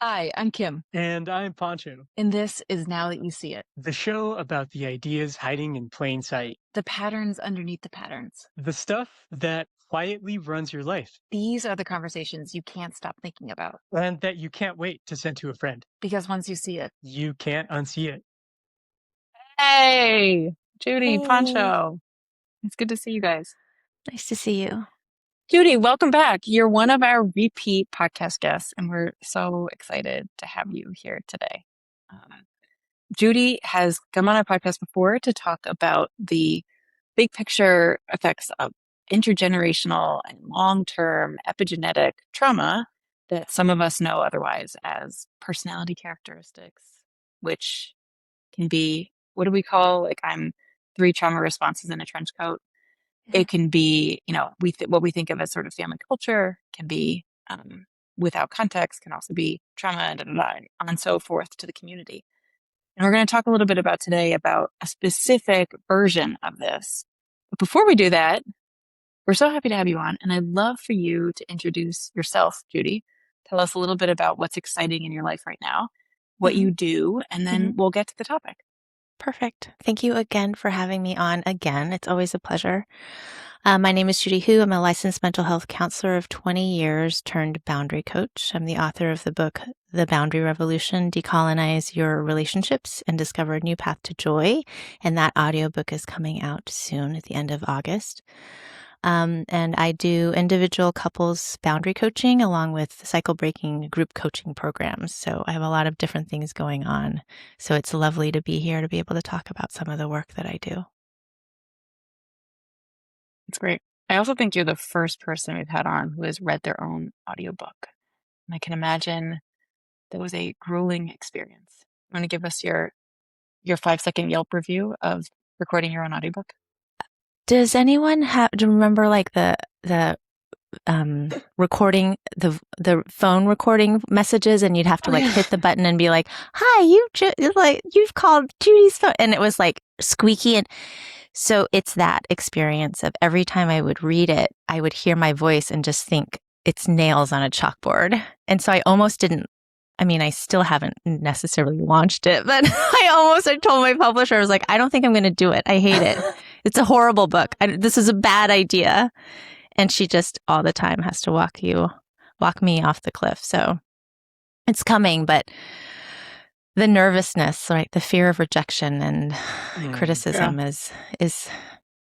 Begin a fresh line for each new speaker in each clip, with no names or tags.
Hi, I'm Kim,
And I'm Poncho,
and this is Now That You See It.
the show about the ideas hiding in plain sight,
The patterns underneath the patterns.
the stuff that quietly runs your life,
These are the conversations you can't stop thinking about
and that you can't wait to send to a friend.
because once you see it,
You can't unsee it.
hey, Judy,
Hey,
Poncho. It's good to see you guys.
nice to see you.
Judy, welcome back. You're one of our repeat podcast guests, and we're so excited to have you here today. Judy has come on our podcast before to talk about the big picture effects of intergenerational and long-term epigenetic trauma that some of us know otherwise as personality characteristics, which can be, what do we call, like, I'm 3 trauma responses in a trench coat. It can be, what we think of as sort of family culture, can be without context, can also be trauma, and and so forth to the community. And we're going to talk a little bit about today about a specific version of this. But before we do that, we're so happy to have you on. And I'd love for you to introduce yourself, Judy. Tell us a little bit about what's exciting in your life right now, what
Mhm.
you do, and then we'll get to the topic.
Perfect. Thank you again for having me on again. It's always a pleasure. My name is Judy Hu. I'm a licensed mental health counselor of 20 years turned boundary coach. I'm the author of the book, The Boundary Revolution, Decolonize Your Relationships and Discover a New Path to Joy. And that audiobook is coming out soon at the end of August. And I do individual couples boundary coaching along with cycle breaking group coaching programs. So I have a lot of different things going on. So it's lovely to be here to be able to talk about some of the work that I do.
It's great. I also think you're the first person we've had on who has read their own audiobook. And I can imagine that was a grueling experience. You want to give us your 5-second Yelp review of recording your own audiobook?
Does anyone do you remember like the recording the phone recording messages, and you'd have to hit the button and be like, "Hi, you've called Judy's phone," and it was like squeaky, and so it's that experience of every time I would read it, I would hear my voice and just think it's nails on a chalkboard, and so I almost didn't. I mean, I still haven't necessarily launched it, but I told my publisher, I was like, I don't think I'm going to do it. I hate it. It's a horrible book. This is a bad idea. And she just all the time has to walk me off the cliff. So it's coming, but the nervousness, right? The fear of rejection and criticism is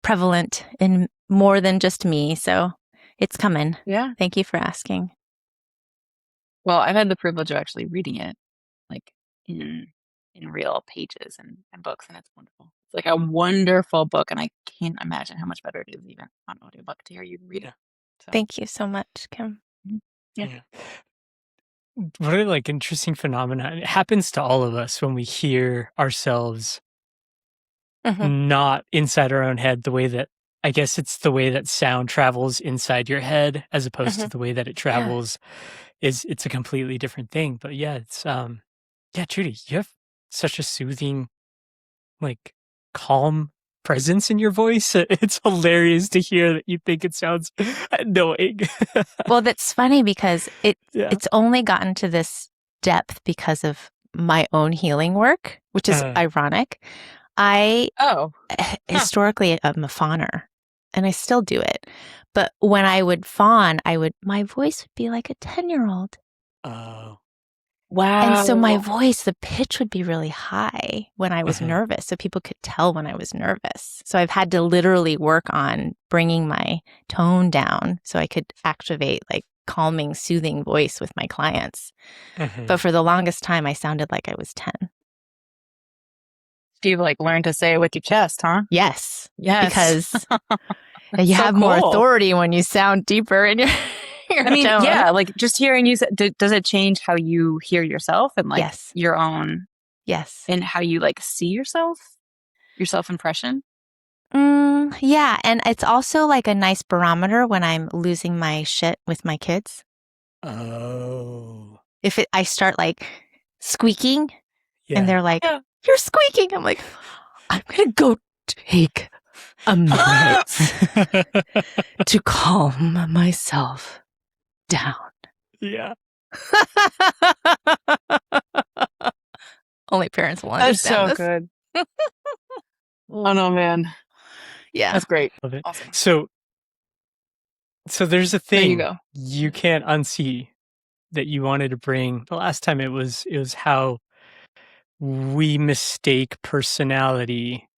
prevalent in more than just me. So it's coming.
Yeah.
Thank you for asking.
Well, I've had the privilege of actually reading it, like in real pages and books, and it's wonderful. It's like a wonderful book, and I can't imagine how much better it is even on audiobook to hear you read it. So.
Thank you so much, Kim.
Yeah.
What a interesting phenomenon. It happens to all of us when we hear ourselves not inside our own head, the way that I guess it's the way that sound travels inside your head as opposed to the way that it travels it's a completely different thing. But yeah, it's Judy, you have such a soothing, calm presence in your voice. It's hilarious to hear that you think it sounds annoying.
Well, that's funny because it's only gotten to this depth because of my own healing work, which is ironic. I historically am a fawner, and I still do it. But when I would fawn, my voice would be like a 10-year-old.
Oh.
Wow.
And so my voice, the pitch would be really high when I was nervous. So people could tell when I was nervous. So I've had to literally work on bringing my tone down so I could activate calming, soothing voice with my clients. But for the longest time, I sounded like I was 10.
You learn to say it with your chest, huh?
Yes.
Yes.
Because you have more authority when you sound deeper in your tone.
Yeah, just hearing you, does it change how you hear yourself and
yes.
your own?
Yes.
And how you see yourself, your self-impression?
Yeah. And it's also a nice barometer when I'm losing my shit with my kids.
Oh.
If I start squeaking and they're like, you're squeaking. I'm like, I'm going to go take a minute to calm myself down.
Yeah.
my parents will
That's so
understand this.
good. Oh no, man.
Yeah.
That's great.
Love it.
Awesome.
So there's a
There you
thing
go.
you can't unsee that you wanted to bring. The last time it was how we mistake personality.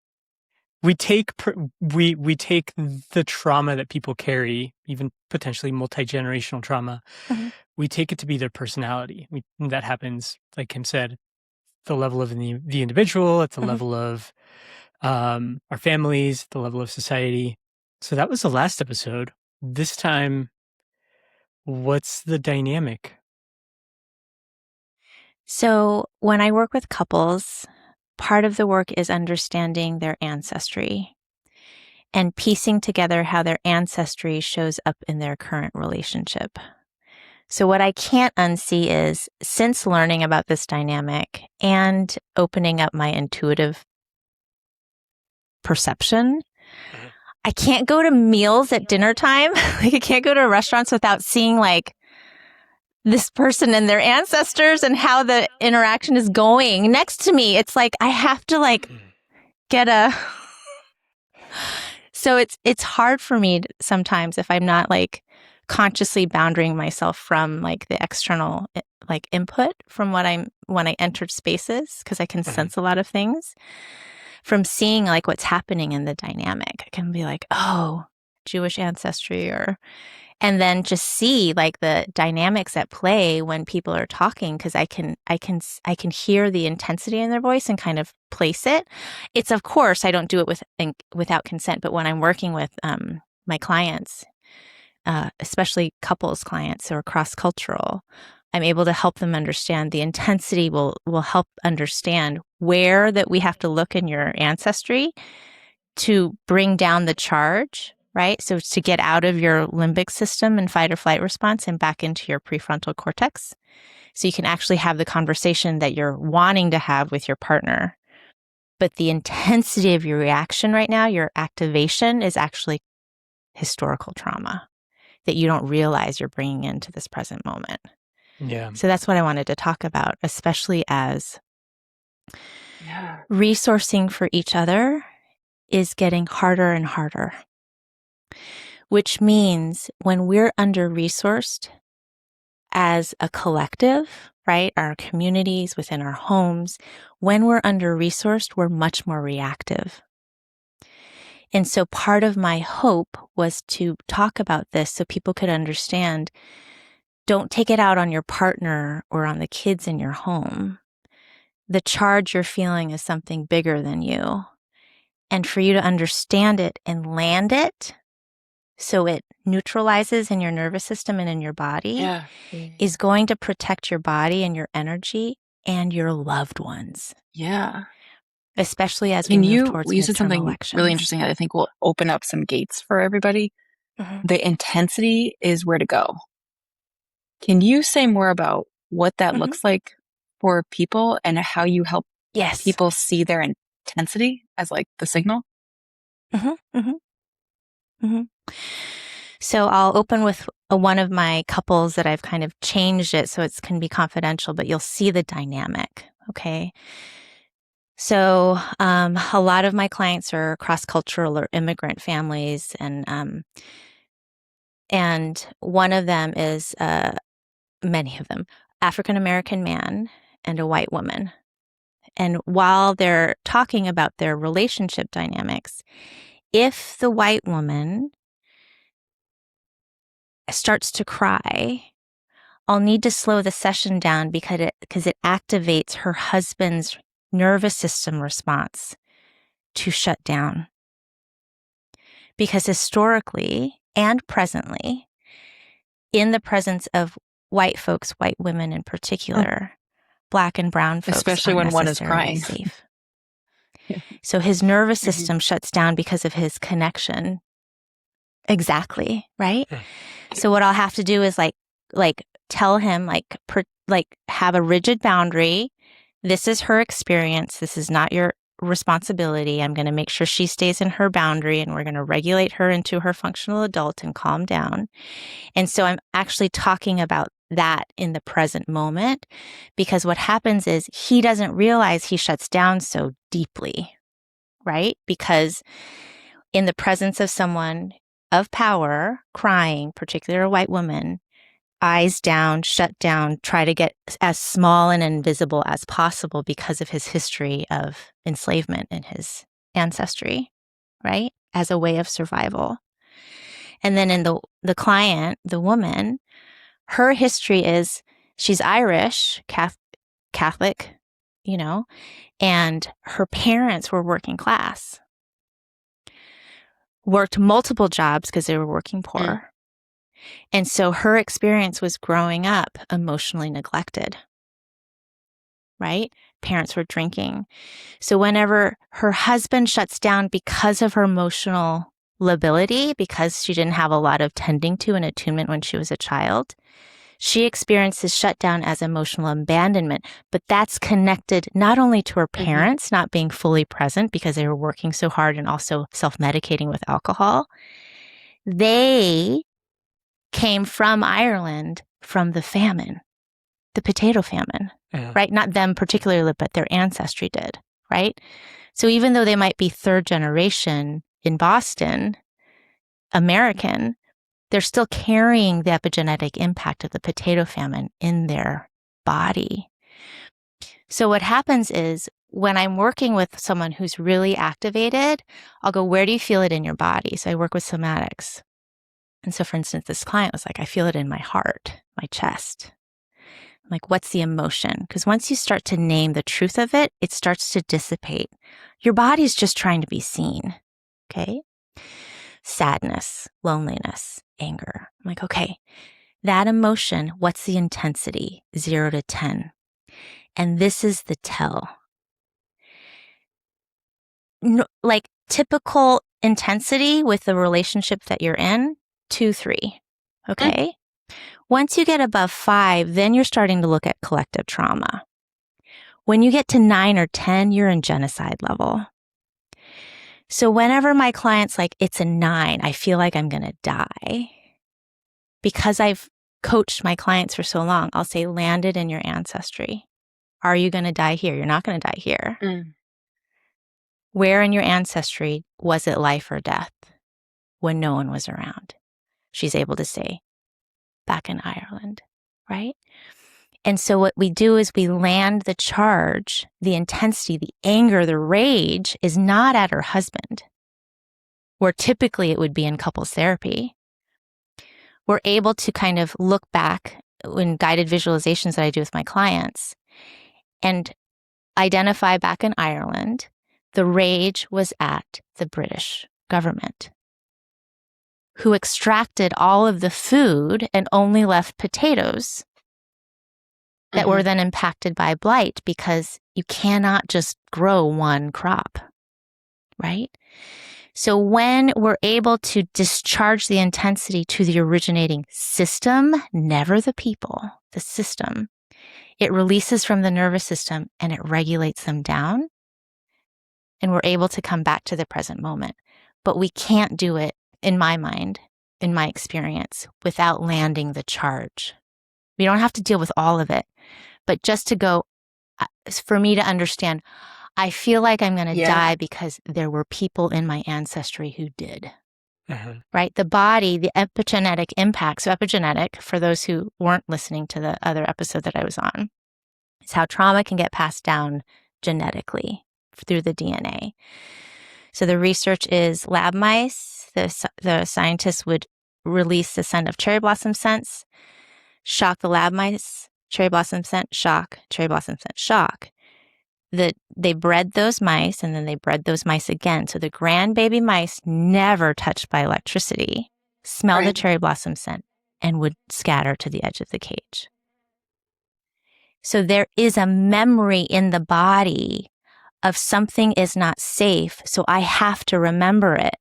We take we take the trauma that people carry, even potentially multi-generational trauma.
Mhm.
We take it to be their personality. That happens, like Kim said, the level of the individual, at the
Mhm.
level of our families, the level of society. So that was the last episode. This time, what's the dynamic?
So when I work with couples, part of the work is understanding their ancestry and piecing together how their ancestry shows up in their current relationship. So what I can't unsee is, since learning about this dynamic and opening up my intuitive perception,
Mhm.
I can't go to meals at dinner time. Like I can't go to restaurants without seeing like this person and their ancestors and how the interaction is going next to me. It's like I have to like get a So it's hard for me sometimes if I'm not like consciously boundarying myself from like the external like input from when I entered spaces, because I can
Mhm.
sense a lot of things from seeing like what's happening in the dynamic. I can be like, oh, Jewish ancestry, and then just see like the dynamics at play when people are talking, because I can hear the intensity in their voice and kind of place it. It's, of course, I don't do it without consent, but when I'm working with my clients, especially couples clients who are cross-cultural, I'm able to help them understand the intensity will help understand where that we have to look in your ancestry to bring down the charge, right? So to get out of your limbic system and fight or flight response and back into your prefrontal cortex. So you can actually have the conversation that you're wanting to have with your partner. But the intensity of your reaction right now, your activation, is actually historical trauma that you don't realize you're bringing into this present moment.
Yeah.
So that's what I wanted to talk about, especially as
Yeah.
resourcing for each other is getting harder and harder, which means when we're under-resourced as a collective, right, our communities, within our homes, when we're under-resourced, we're much more reactive. And so part of my hope was to talk about this so people could understand, don't take it out on your partner or on the kids in your home. The charge you're feeling is something bigger than you. And for you to understand it and land it so it neutralizes in your nervous system and in your body is going to protect your body and your energy and your loved ones.
Yeah.
Especially as we move towards
you said
midterm
something
elections.
really interesting that I think will open up some gates for everybody.
Mhm.
The intensity is where to go. Can you say more about what that
Mhm.
looks like for people and how you help
Yes.
people see their intensity as like the signal?
So I'll open with one of my couples that I've kind of changed it so it can be confidential, but you'll see the dynamic. Okay. So a lot of my clients are cross-cultural or immigrant families, and one of them is many of them African-American man and a white woman. And while they're talking about their relationship dynamics, if the white woman starts to cry, I'll need to slow the session down because it activates her husband's nervous system response to shut down. Because historically and presently, in the presence of white folks, white women in particular, Black and brown folks
Especially
aren't
when one is
necessarily
crying.
safe. So his nervous
Mhm.
system shuts down because of his connection. Exactly, right? So what I'll have to do is like tell him like have a rigid boundary. This is her experience. This is not your responsibility. I'm going to make sure she stays in her boundary, and we're going to regulate her into her functional adult and calm down. And so I'm actually talking about that in the present moment, because what happens is he doesn't realize he shuts down so deeply, right? Because in the presence of someone of power crying, particularly a white woman, eyes down, shut down, try to get as small and invisible as possible because of his history of enslavement in his ancestry, right? As a way of survival. And then in the client, the woman, her history is she's Irish, Catholic, and her parents were working class, worked multiple jobs because they were working poor. And so her experience was growing up emotionally neglected, right? Parents were drinking. So whenever her husband shuts down because of her emotional lability, because she didn't have a lot of tending to and attunement when she was a child, she experiences shutdown as emotional abandonment. But that's connected not only to her parents not being fully present because they were working so hard and also self-medicating with alcohol. They came from Ireland from the famine, the potato famine, right? Not them particularly, but their ancestry did, right? So even though they might be third generation in Boston, American, they're still carrying the epigenetic impact of the potato famine in their body. So what happens is when I'm working with someone who's really activated, I'll go, where do you feel it in your body? So I work with somatics. And so, for instance, this client was like, I feel it in my heart, my chest. I'm like, what's the emotion? Because once you start to name the truth of it, it starts to dissipate. Your body's just trying to be seen. Okay. Sadness, loneliness, anger. I'm like, okay, that emotion, what's the intensity? 0 to 10. And this is the tell. No, like typical intensity with the relationship that you're in, 2, 3. Okay. Once you get above 5, then you're starting to look at collective trauma. When you get to 9 or 10, you're in genocide level. So whenever my client's like, it's a 9, I feel like I'm going to die. Because I've coached my clients for so long, I'll say, land it in your ancestry. Are you going to die here? You're not going to die here. Where in your ancestry was it life or death when no one was around? She's able to say, back in Ireland, right? And so what we do is we land the charge, the intensity, the anger, the rage is not at her husband, where typically it would be in couples therapy. We're able to kind of look back in guided visualizations that I do with my clients and identify back in Ireland, the rage was at the British government, who extracted all of the food and only left potatoes that were then impacted by blight because you cannot just grow one crop, right? So when we're able to discharge the intensity to the originating system, never the people, the system, it releases from the nervous system and it regulates them down. And we're able to come back to the present moment. But we can't do it, in my mind, in my experience, without landing the charge. We don't have to deal with all of it. But just to go, for me to understand, I feel like I'm going to die because there were people in my ancestry who did. Right? The body, the epigenetic impact. So epigenetic, for those who weren't listening to the other episode that I was on, is how trauma can get passed down genetically through the DNA. So the research is lab mice. The scientists would release the scent of cherry blossom scents, shock the lab mice, cherry blossom scent, shock, cherry blossom scent, shock. They bred those mice and then they bred those mice again. So the grandbaby mice, never touched by electricity, smell the cherry blossom scent and would scatter to the edge of the cage. So there is a memory in the body of something is not safe, so I have to remember it.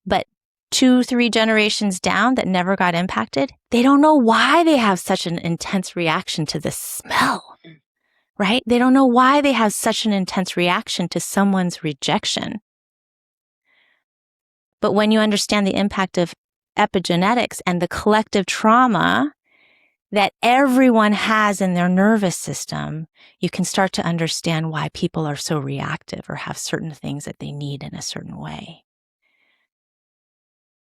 But 2, 3 generations down that never got impacted, they don't know why they have such an intense reaction to the smell, right? They don't know why they have such an intense reaction to someone's rejection. But when you understand the impact of epigenetics and the collective trauma that everyone has in their nervous system, you can start to understand why people are so reactive or have certain things that they need in a certain way.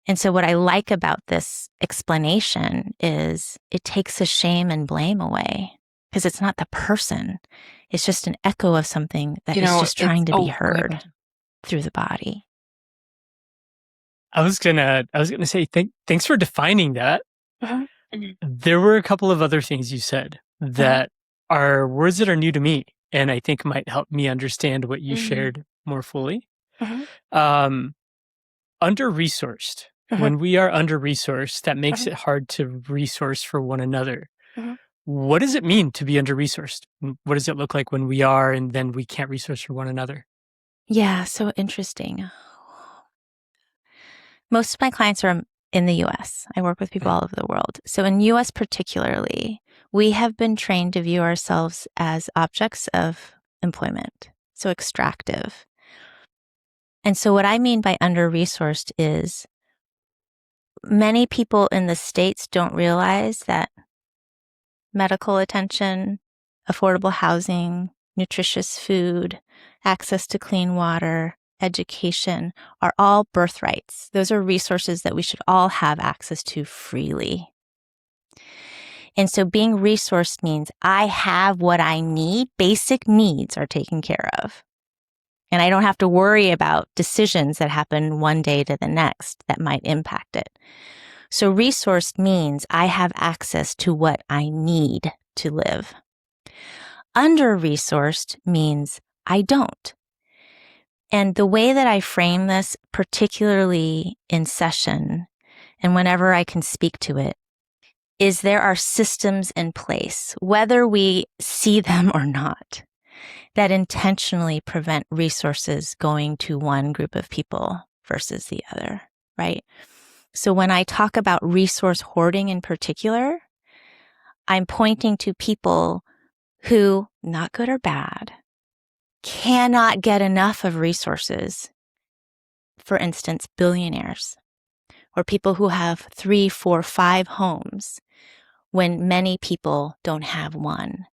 And so what I like about this explanation is it takes the shame and blame away, because it's not the person. It's just an echo of something that is just trying to be heard through the body.
I was gonna say thanks for defining that.
Uh-huh.
There were a couple of other things you said that are words that are new to me, and I think might help me understand what you shared more fully. Under-resourced. When we are under-resourced, that makes it hard to resource for one another. What does it mean to be under-resourced? What does it look like when we are and then we can't resource for one another?
Yeah, so interesting. Most of my clients are in the US. I work with people all over the world. So in US particularly, we have been trained to view ourselves as objects of employment, so extractive. And so what I mean by under-resourced is many people in the States don't realize that medical attention, affordable housing, nutritious food, access to clean water, education are all birthrights. Those are resources that we should all have access to freely. And so being resourced means I have what I need. Basic needs are taken care of. And I don't have to worry about decisions that happen one day to the next that might impact it. So resourced means I have access to what I need to live. Under-resourced means I don't. And the way that I frame this, particularly in session and whenever I can speak to it, is there are systems in place, whether we see them or not, that intentionally prevent resources going to one group of people versus the other, right? So when I talk about resource hoarding in particular, I'm pointing to people who, not good or bad, cannot get enough of resources. For instance, billionaires, or people who have 3, 4, 5 homes when many people don't have one.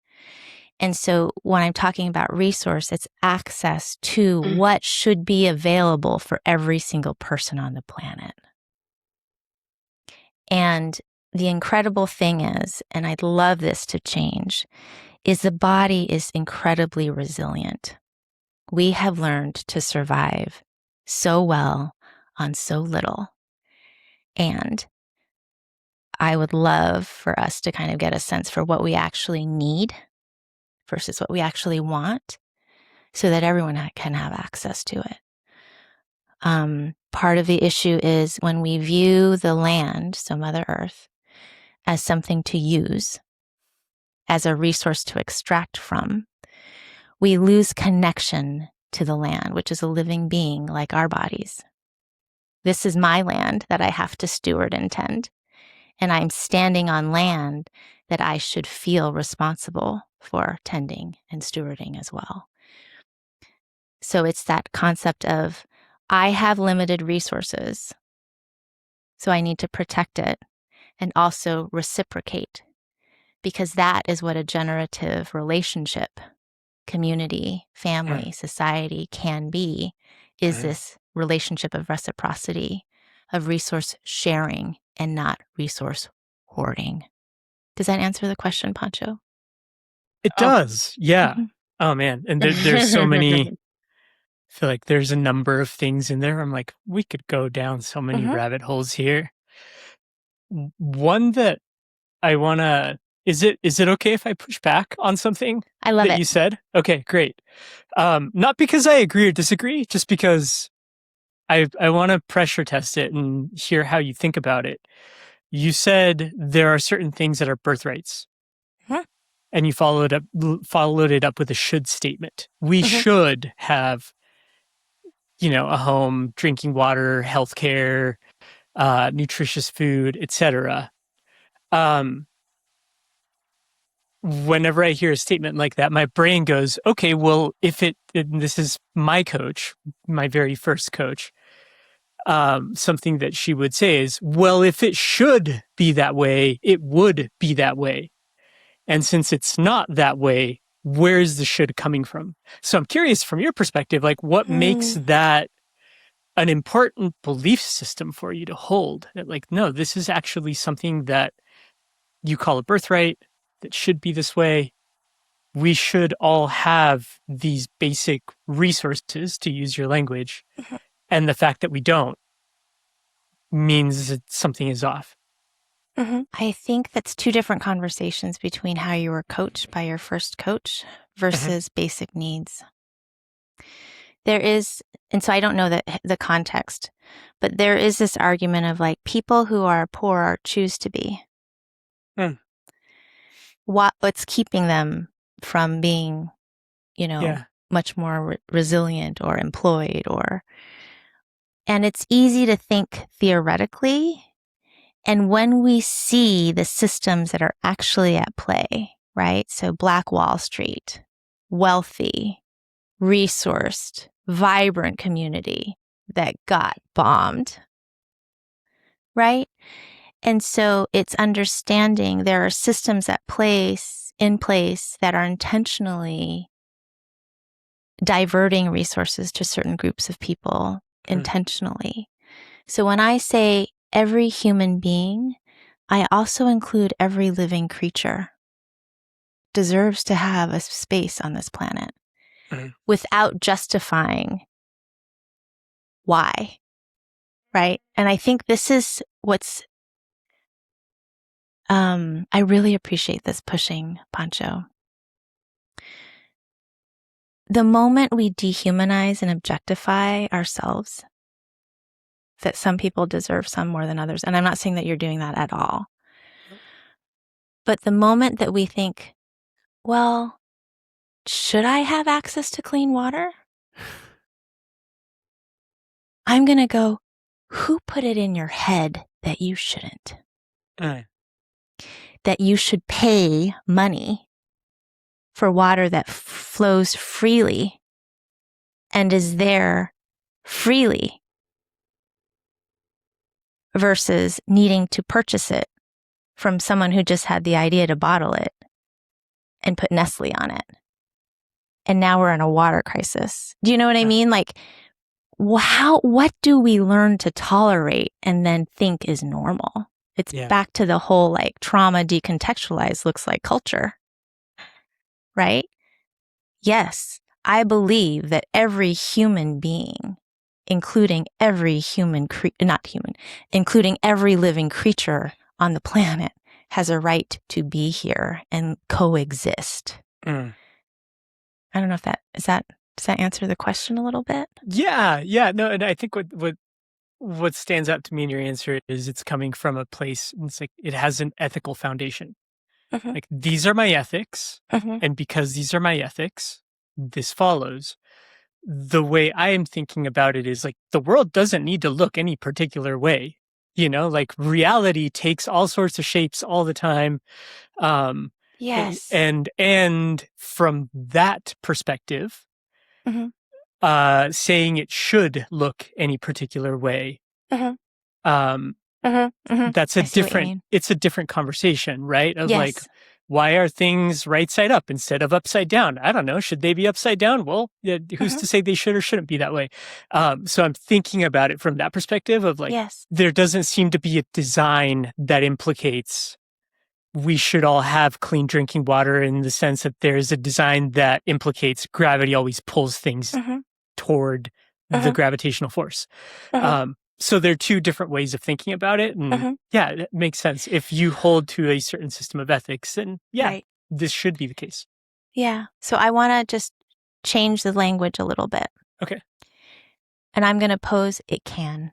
And so when I'm talking about resource, it's access to what should be available for every single person on the planet. And the incredible thing is, and I'd love this to change, is the body is incredibly resilient. We have learned to survive so well on so little. And I would love for us to kind of get a sense for what we actually need versus what we actually want so that everyone can have access to it. Part of the issue is when we view the land, so Mother Earth, as something to use, as a resource to extract from, we lose connection to the land, which is a living being like our bodies. This is my land that I have to steward and tend, and I'm standing on land that I should feel responsible for tending and stewarding as well. So it's that concept of I have limited resources, so I need to protect it and also reciprocate, because that is what a generative relationship, community, family, society can be, is this relationship of reciprocity, of resource sharing and not resource hoarding. Does that answer the question, Pancho?
It does. Yeah. Oh man. And there's so many, I feel like there's a number of things in there. I'm like, we could go down so many rabbit holes here. One that I want to, is it okay if I push back on something
I love
that
it.
you said? Okay, great. Not because I agree or disagree, just because I want to pressure test it and hear how you think about it. You said there are certain things that are birthrights. And you followed it up with a should statement. We should have, a home, drinking water, healthcare, nutritious food, etc. Whenever I hear a statement like that, my brain goes, okay, well, this is my coach, my very first coach. something that she would say is, well, if it should be that way, it would be that way. And since it's not that way, where's the should coming from? So I'm curious from your perspective, like what makes that an important belief system for you to hold? That like, no, this is actually something that you call a birthright, that should be this way. We should all have these basic resources, to use your language. And the fact that we don't means that something is off.
I think that's two different conversations between how you were coached by your first coach versus basic needs. There is, and so I don't know the context, but there is this argument of like people who are poor choose to be. What's keeping them from being, much more resilient or employed and it's easy to think theoretically. And when we see the systems that are actually at play, right? So Black Wall Street, wealthy, resourced, vibrant community that got bombed, right? And so it's understanding there are systems in place that are intentionally diverting resources to certain groups of people intentionally. So when I say every human being, I also include every living creature deserves to have a space on this planet without justifying why, right? And I think this is what's, I really appreciate this pushing, Pancho. The moment we dehumanize and objectify ourselves, that some people deserve some more than others. And I'm not saying that you're doing that at all. But the moment that we think, well, should I have access to clean water? I'm going to go, who put it in your head that you shouldn't? That you should pay money for water that flows freely and is there freely versus needing to purchase it from someone who just had the idea to bottle it and put Nestle on it. And now we're in a water crisis. Do you know what I mean? Like, what do we learn to tolerate and then think is normal? It's back to the whole like trauma decontextualized looks like culture, right? Yes, I believe that every human being, including every including every living creature on the planet, has a right to be here and coexist. I don't know if does that answer the question a little bit? Yeah.
No, and I think what stands out to me in your answer is it's coming from a place, it's like it has an ethical foundation. Like these are my ethics, and because these are my ethics, this follows. The way I am thinking about it is like the world doesn't need to look any particular way. Like reality takes all sorts of shapes all the time.
Yes.
And from that perspective, saying it should look any particular way, that's it's a different conversation, right? Of like, why are things right side up instead of upside down? I don't know. Should they be upside down? Well, who's to say they should or shouldn't be that way? So I'm thinking about it from that perspective of like, there doesn't seem to be a design that implicates we should all have clean drinking water in the sense that there's a design that implicates gravity always pulls things toward the gravitational force. So there are two different ways of thinking about it. And it makes sense. If you hold to a certain system of ethics, then this should be the case.
Yeah. So I want to just change the language a little bit.
Okay.
And I'm going to pose it can.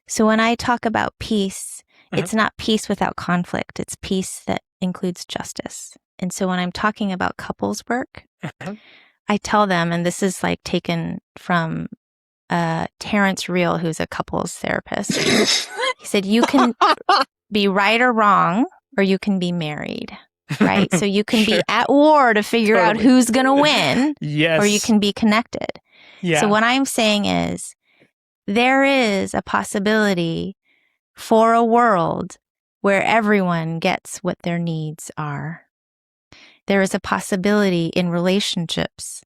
So when I talk about peace, it's not peace without conflict. It's peace that includes justice. And so when I'm talking about couples work, I tell them, and this is like taken from Terrence Real, who's a couples therapist. He said, you can be right or wrong, or you can be married, right? So you can be at war to figure out who's going to win, or you can be connected. So what I'm saying is, there is a possibility for a world where everyone gets what their needs are. There is a possibility in relationships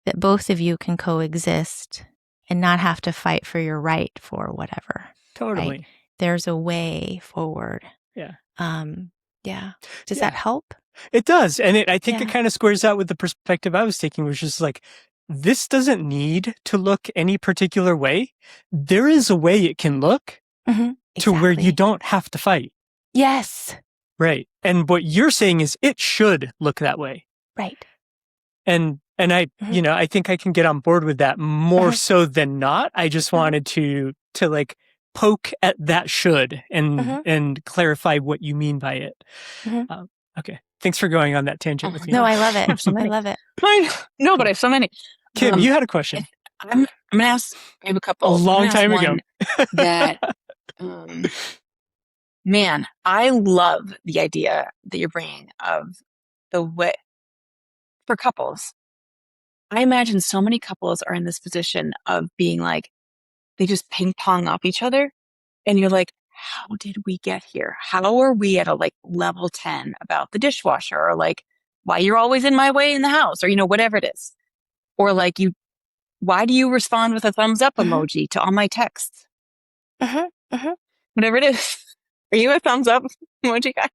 that both of you can coexist and not have to fight for your right for whatever.
Totally.
Right? There's a way forward.
Yeah.
Yeah. Does that help?
It does. And I think it kind of squares out with the perspective I was taking, which is like, this doesn't need to look any particular way. There is a way it can look to where you don't have to fight.
Yes.
Right. And what you're saying is it should look that way.
Right.
And I, I think I can get on board with that more so than not. I just wanted to like poke at that should and clarify what you mean by it. Okay. Thanks for going on that tangent with me.
No, I love it. I love it.
No, but I have so many.
Kim, you had a question.
I'm going to ask, I have a couple.
A long time ago.
That, man, I love the idea that you're bringing of the way for couples. I imagine so many couples are in this position of being like, they just ping pong off each other. And you're like, how did we get here? How are we at a like level 10 about the dishwasher, or like why you're always in my way in the house, or, whatever it is. Or like why do you respond with a thumbs up emoji to all my texts? Whatever it is. Are you a thumbs up emoji guy?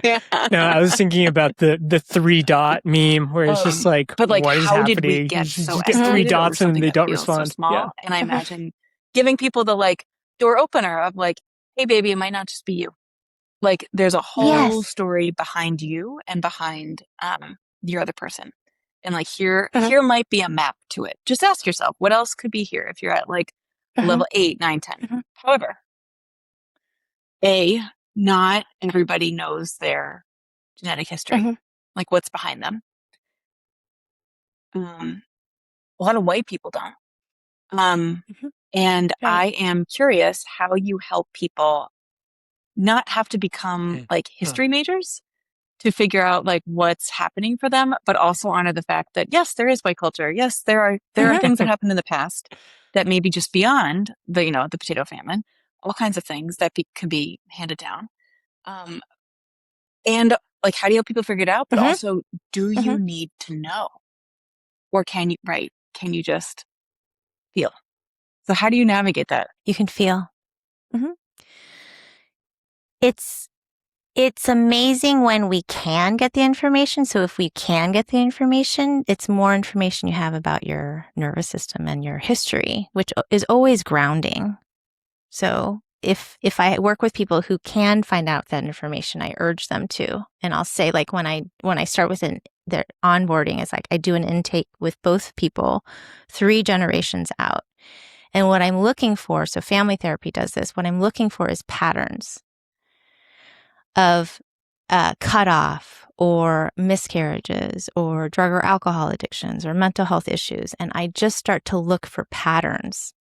Yeah. No, I was thinking about the 3 dot meme where it's just like,
but like,
what is
how
happening?
did we get
you
so
just get 3 dots and they don't respond.
So small? And I imagine giving people the like door opener of like, hey baby, it might not just be you. Like there's a whole story behind you and behind your other person. And like here might be a map to it. Just ask yourself, what else could be here if you're at like level 8, 9, 10. However, not everybody knows their genetic history, like what's behind them. A lot of white people don't. And I am curious how you help people not have to become like history majors to figure out like what's happening for them, but also honor the fact that yes, there is white culture. Yes, there are things that happened in the past that may be just beyond the the potato famine. All kinds of things that can be handed down. And like, how do you help people figure it out? But also, do you need to know, or can you just feel? So how do you navigate that?
You can feel. It's amazing when we can get the information. So if we can get the information, it's more information you have about your nervous system and your history, which is always grounding. So if I work with people who can find out that information, I urge them to. And I'll say, like, when I start with their onboarding, it's like I do an intake with both people 3 generations out. And what I'm looking for, so family therapy does this, what I'm looking for is patterns of cutoff or miscarriages or drug or alcohol addictions or mental health issues. And I just start to look for patterns.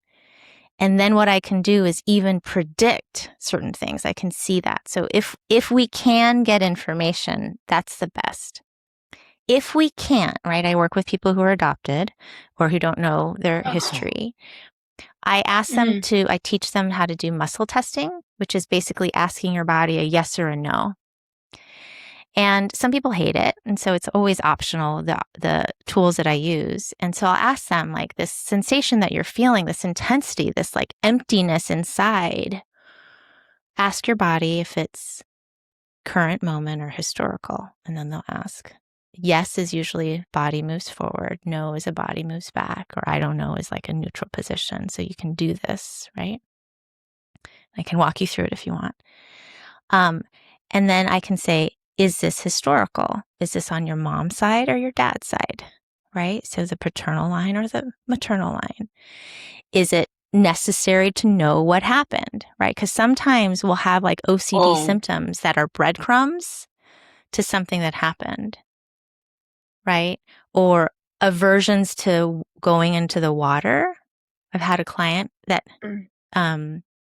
And then what I can do is even predict certain things. I can see that. So if we can get information, that's the best. If we can't, right, I work with people who are adopted or who don't know their history. I ask them I teach them how to do muscle testing, which is basically asking your body a yes or a no. And some people hate it. And so it's always optional, the tools that I use. And so I'll ask them, like, this sensation that you're feeling, this intensity, this like emptiness inside, ask your body if it's current moment or historical. And then they'll ask. Yes is usually body moves forward. No is a body moves back. Or I don't know is like a neutral position. So you can do this, right? I can walk you through it if you want. And then I can say, is this historical? Is this on your mom's side or your dad's side, right? So the paternal line or the maternal line. Is it necessary to know what happened, right? Because sometimes we'll have like OCD symptoms that are breadcrumbs to something that happened, right? Or aversions to going into the water. I've had a client that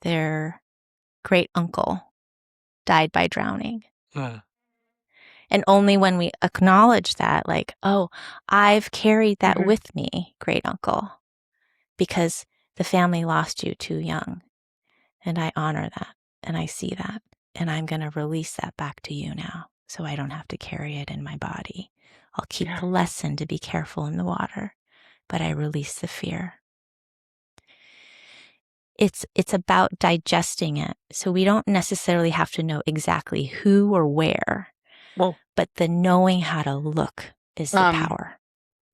their great uncle died by drowning. And only when we acknowledge that, like, oh, I've carried that with me, great uncle, because the family lost you too young. And I honor that and I see that. And I'm going to release that back to you now so I don't have to carry it in my body. I'll keep the lesson to be careful in the water, but I release the fear. It's about digesting it. So we don't necessarily have to know exactly who or where, but the knowing how to look is the power.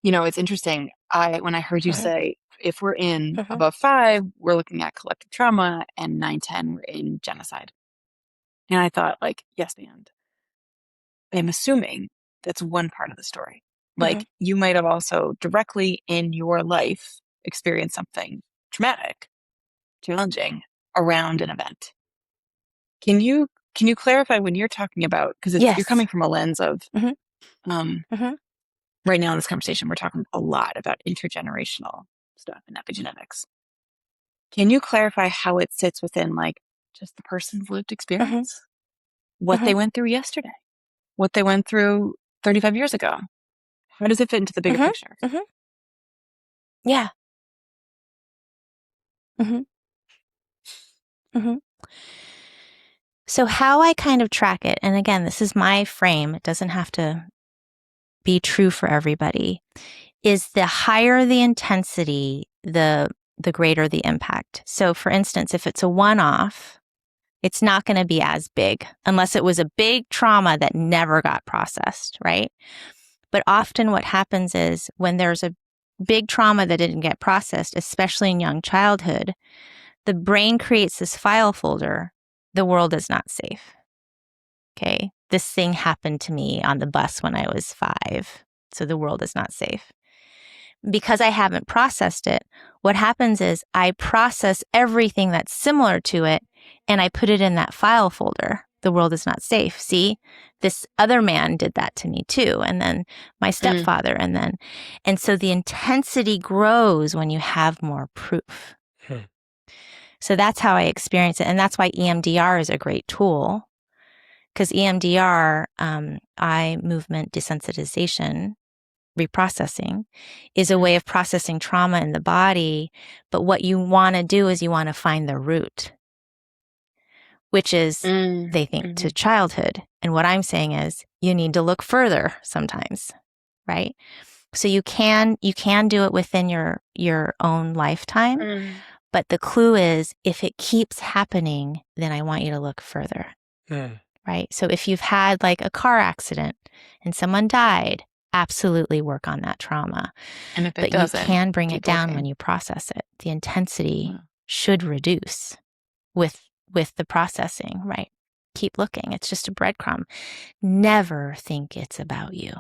You know, it's interesting. When I heard you say, if we're in above 5, we're looking at collective trauma, and 9, 10, we're in genocide. And I thought, like, yes, and I'm assuming that's one part of the story. Like, you might have also directly in your life experienced something traumatic, challenging around an event. Can you clarify when you're talking about, because you're coming from a lens of, right now in this conversation, we're talking a lot about intergenerational stuff and epigenetics. Can you clarify how it sits within, like, just the person's lived experience? What they went through yesterday? What they went through 35 years ago? How does it fit into the bigger picture?
Yeah. So how I kind of track it, and again, this is my frame, it doesn't have to be true for everybody, is the higher the intensity, the greater the impact. So for instance, if it's a one-off, it's not going to be as big unless it was a big trauma that never got processed, right? But often what happens is when there's a big trauma that didn't get processed, especially in young childhood, the brain creates this file folder. The world is not safe. Okay. This thing happened to me on the bus when I was 5. So the world is not safe. Because I haven't processed it, what happens is I process everything that's similar to it and I put it in that file folder. The world is not safe. See, this other man did that to me too. And then my stepfather. And so the intensity grows when you have more proof. So that's how I experience it. And that's why EMDR is a great tool. Because EMDR, eye movement desensitization, reprocessing, is a way of processing trauma in the body. But what you want to do is you want to find the root, which is, they think, to childhood. And what I'm saying is you need to look further sometimes, right? So you can do it within your own lifetime. But the clue is, if it keeps happening, then I want you to look further. Right? So if you've had like a car accident and someone died, absolutely work on that trauma.
And if it
but
doesn't,
you can bring it down when you process it. The intensity should reduce with the processing, right? Keep looking. It's just a breadcrumb. Never think it's about you.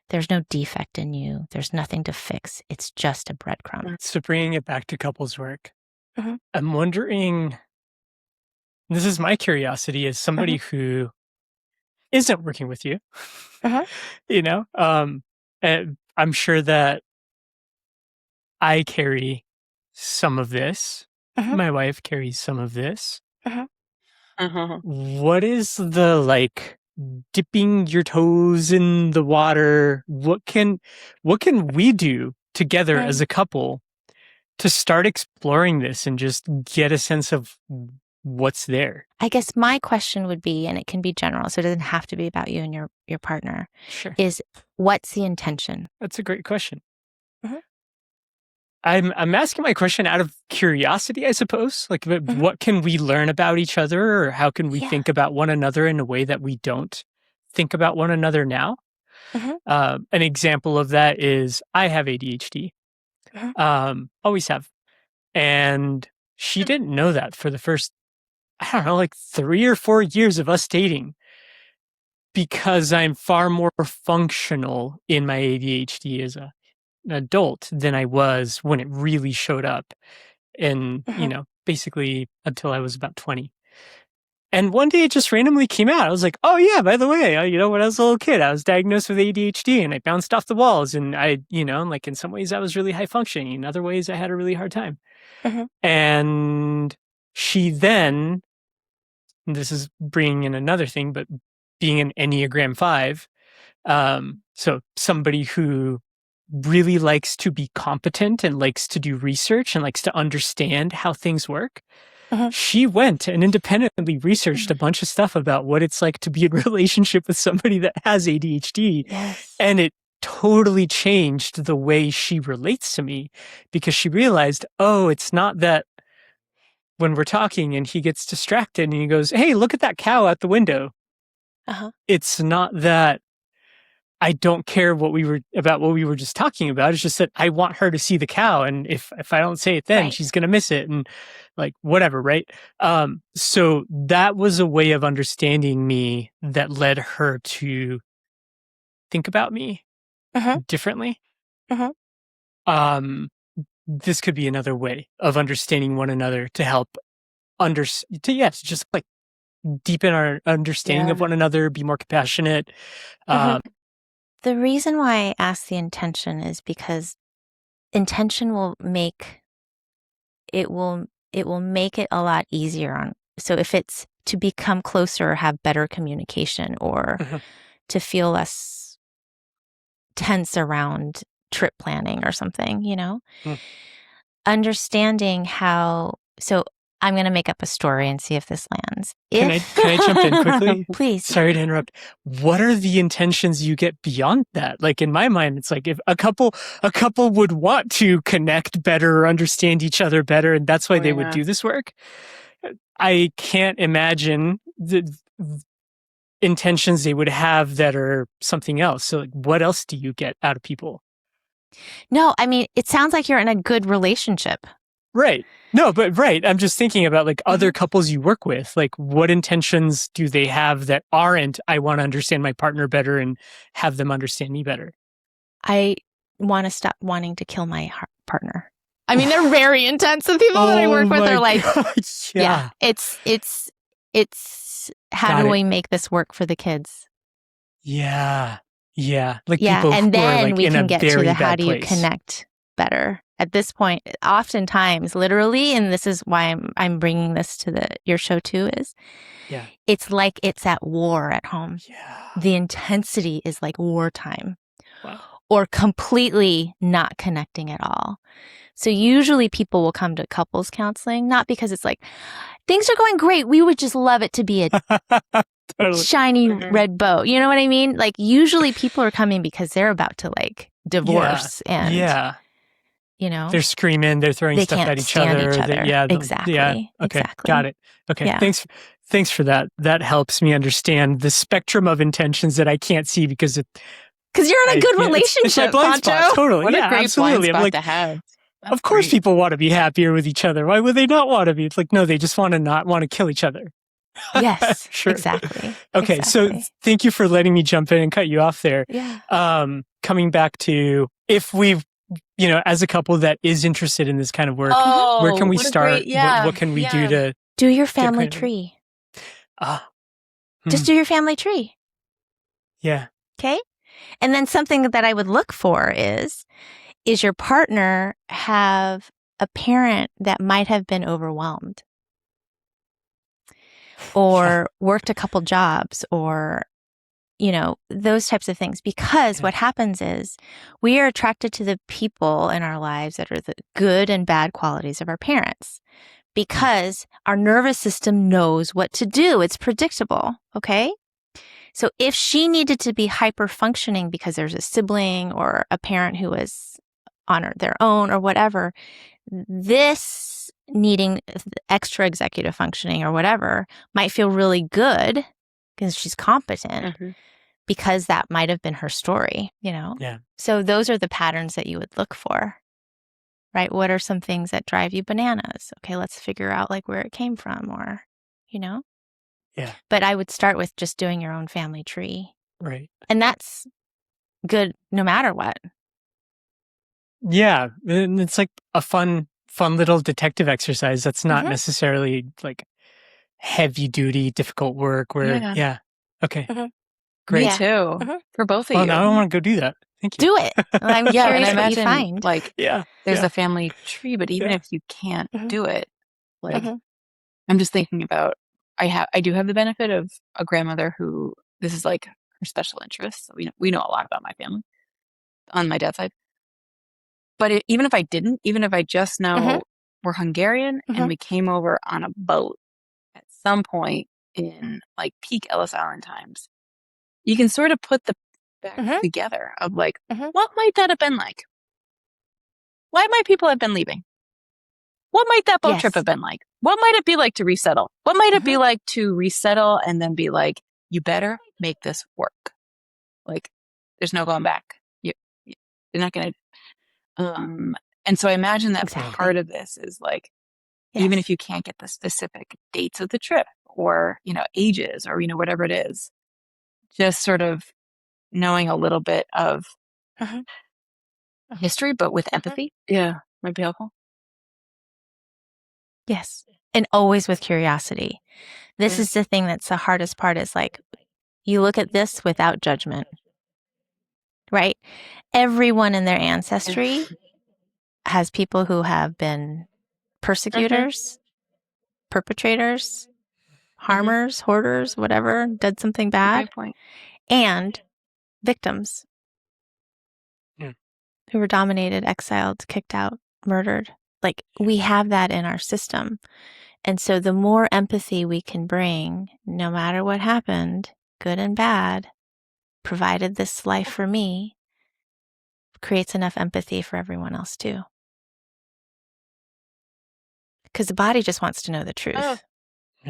There's no defect in you. There's nothing to fix. It's just a breadcrumb.
So bringing it back to couples work, I'm wondering, this is my curiosity as somebody who isn't working with you, you know, and I'm sure that I carry some of this. My wife carries some of this. What is the, like, dipping your toes in the water? What can we do together as a couple to start exploring this and just get a sense of what's there?
I guess my question would be, and it can be general, so it doesn't have to be about you and your partner, is what's the intention?
That's a great question. I'm asking my question out of curiosity, I suppose. Like, what can we learn about each other, or how can we think about one another in a way that we don't think about one another now? An example of that is I have ADHD. Always have. And she didn't know that for the first, I don't know, like 3 or 4 years of us dating, because I'm far more functional in my ADHD as an adult than I was when it really showed up. And, you know, basically until I was about 20. And one day it just randomly came out. I was like, oh yeah, by the way, you know, when I was a little kid, I was diagnosed with ADHD and I bounced off the walls. And I, you know, like in some ways I was really high functioning. In other ways I had a really hard time. And she then, and this is bringing in another thing, but being an Enneagram 5, so somebody who really likes to be competent and likes to do research and likes to understand how things work. She went and independently researched a bunch of stuff about what it's like to be in a relationship with somebody that has ADHD.
Yes.
And it totally changed the way she relates to me, because she realized, oh, it's not that when we're talking and he gets distracted and he goes, hey, look at that cow out the window. It's not that I don't care what we were just talking about. It's just that I want her to see the cow. And if I don't say it then, she's going to miss it. And like, whatever. Right. So that was a way of understanding me that led her to think about me differently. This could be another way of understanding one another to help to just like deepen our understanding of one another, be more compassionate.
The reason why I ask the intention is because intention will make it make it a lot easier so if it's to become closer or have better communication or to feel less tense around trip planning or something, understanding how. So I'm going to make up a story and see if this lands.
Can I jump in quickly?
Please.
Sorry to interrupt. What are the intentions you get beyond that? Like in my mind, it's like if a couple would want to connect better or understand each other better, and that's why they would do this work. I can't imagine the intentions they would have that are something else. So like, what else do you get out of people?
No, I mean, it sounds like you're in a good relationship.
Right. No, but right. I'm just thinking about like other couples you work with. Like what intentions do they have that aren't, I want to understand my partner better and have them understand me better?
I want to stop wanting to kill my partner. I mean, they're very intense. The people that I work with are like, it's how do we make this work for the kids?
Yeah. Yeah. Like
people
and
then
who are like
we
in
can
a
get to
very
the how
bad
do you
place.
connect better. At this point, oftentimes, literally, and this is why I'm bringing this to your show too, is it's like it's at war at home. Yeah. The intensity is like wartime.
Wow.
Or completely not connecting at all. So usually people will come to couples counseling, not because it's like, things are going great. We would just love it to be a shiny red bow. You know what I mean? Like usually people are coming because they're about to like divorce and
they're screaming, they're throwing stuff at each other.
Exactly.
Yeah. Okay.
Exactly.
Got it. Okay.
Yeah.
Thanks for that. That helps me understand the spectrum of intentions that I can't see because
you're in a good relationship.
It's my blind spot. Totally.
What
yeah,
a great
absolutely.
blind spot to have. That's
of course
great.
people want to be happier with each other. Why would they not want to be? It's like, no, they just want to not want to kill each other.
Yes.
Sure.
Exactly.
Okay.
Exactly.
So thank you for letting me jump in and cut you off there.
Yeah.
Coming back to if we've, as a couple that is interested in this kind of work, where can we start? What can we do to
do your family tree? Just do your family tree.
Yeah.
Okay. And then something that I would look for is your partner have a parent that might have been overwhelmed or worked a couple jobs or, those types of things. Because what happens is we are attracted to the people in our lives that are the good and bad qualities of our parents because our nervous system knows what to do. It's predictable. Okay. So if she needed to be hyper functioning because there's a sibling or a parent who is on their own or whatever, this needing extra executive functioning or whatever might feel really good because she's competent because that might have been her story,
Yeah.
So those are the patterns that you would look for, right? What are some things that drive you bananas? Okay, let's figure out like where it came from or,
Yeah.
But I would start with just doing your own family tree.
Right.
And that's good no matter what.
Yeah. And it's like a fun little detective exercise that's not necessarily like heavy duty, difficult work where, Okay. Great.
Me too. For both of you.
Oh, now I want to go do that. Thank you.
Do it. I'm curious
and I
what you
imagine,
find.
like, there's a family tree, but even if you can't do it, like, I'm just thinking about, I do have the benefit of a grandmother who this is like her special interest. So we know a lot about my family on my dad's side. But even if I didn't, even if I just know we're Hungarian and we came over on a boat at some point in like peak Ellis Island times, you can sort of put the back together of like, what might that have been like? Why might people have been leaving? What might that boat trip have been like? What might it be like to resettle? What might it be like to resettle and then be like, you better make this work? Like, there's no going back. You're not going to. And so I imagine that part of this is like, even if you can't get the specific dates of the trip or, ages or, whatever it is, just sort of knowing a little bit of history, but with empathy. Yeah, might be helpful.
Yes. And always with curiosity. This is the thing that's the hardest part is like, you look at this without judgment, right? Everyone in their ancestry has people who have been persecutors, perpetrators, harmers, hoarders, whatever, did something bad, and victims who were dominated, exiled, kicked out, murdered. Like, we have that in our system. And so the more empathy we can bring, no matter what happened, good and bad, provided this life for me, creates enough empathy for everyone else too. Because the body just wants to know the truth.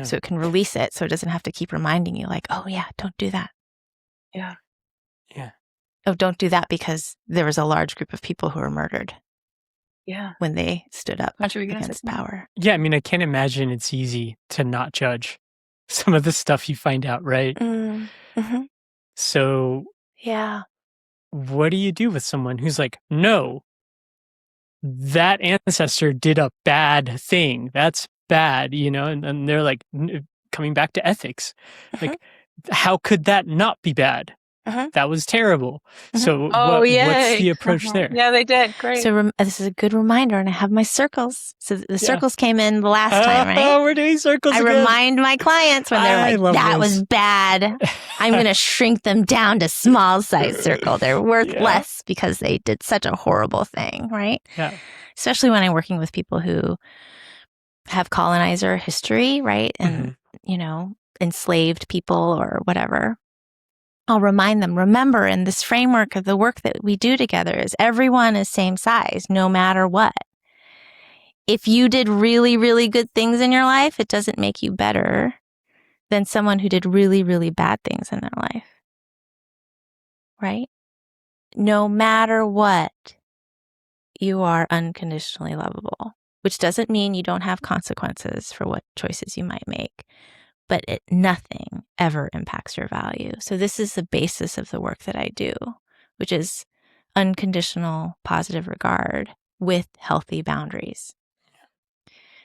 So it can release it so it doesn't have to keep reminding you like, oh yeah, don't do that.
Yeah.
Oh, don't do that because there was a large group of people who were murdered.
Yeah.
When they stood up against power.
Yeah, I mean, I can't imagine it's easy to not judge some of the stuff you find out, right? So, what do you do with someone who's like, no, that ancestor did a bad thing. That's bad, and they're like coming back to ethics. Like, how could that not be bad? That was terrible. So what's the approach there?
Yeah, they did. Great.
So this is a good reminder, and I have my circles. So the circles came in the last time, right?
Oh, we're doing circles again.
Remind my clients when they're like, that was bad. I'm going to shrink them down to small size circle. They're worth less because they did such a horrible thing, right?
Yeah.
Especially when I'm working with people who have colonizer history, right? And, enslaved people or whatever. I'll remind them, remember, in this framework of the work that we do together is everyone is same size, no matter what. If you did really, really good things in your life, it doesn't make you better than someone who did really, really bad things in their life. Right? No matter what, you are unconditionally lovable, which doesn't mean you don't have consequences for what choices you might make. But nothing ever impacts your value. So this is the basis of the work that I do, which is unconditional positive regard with healthy boundaries.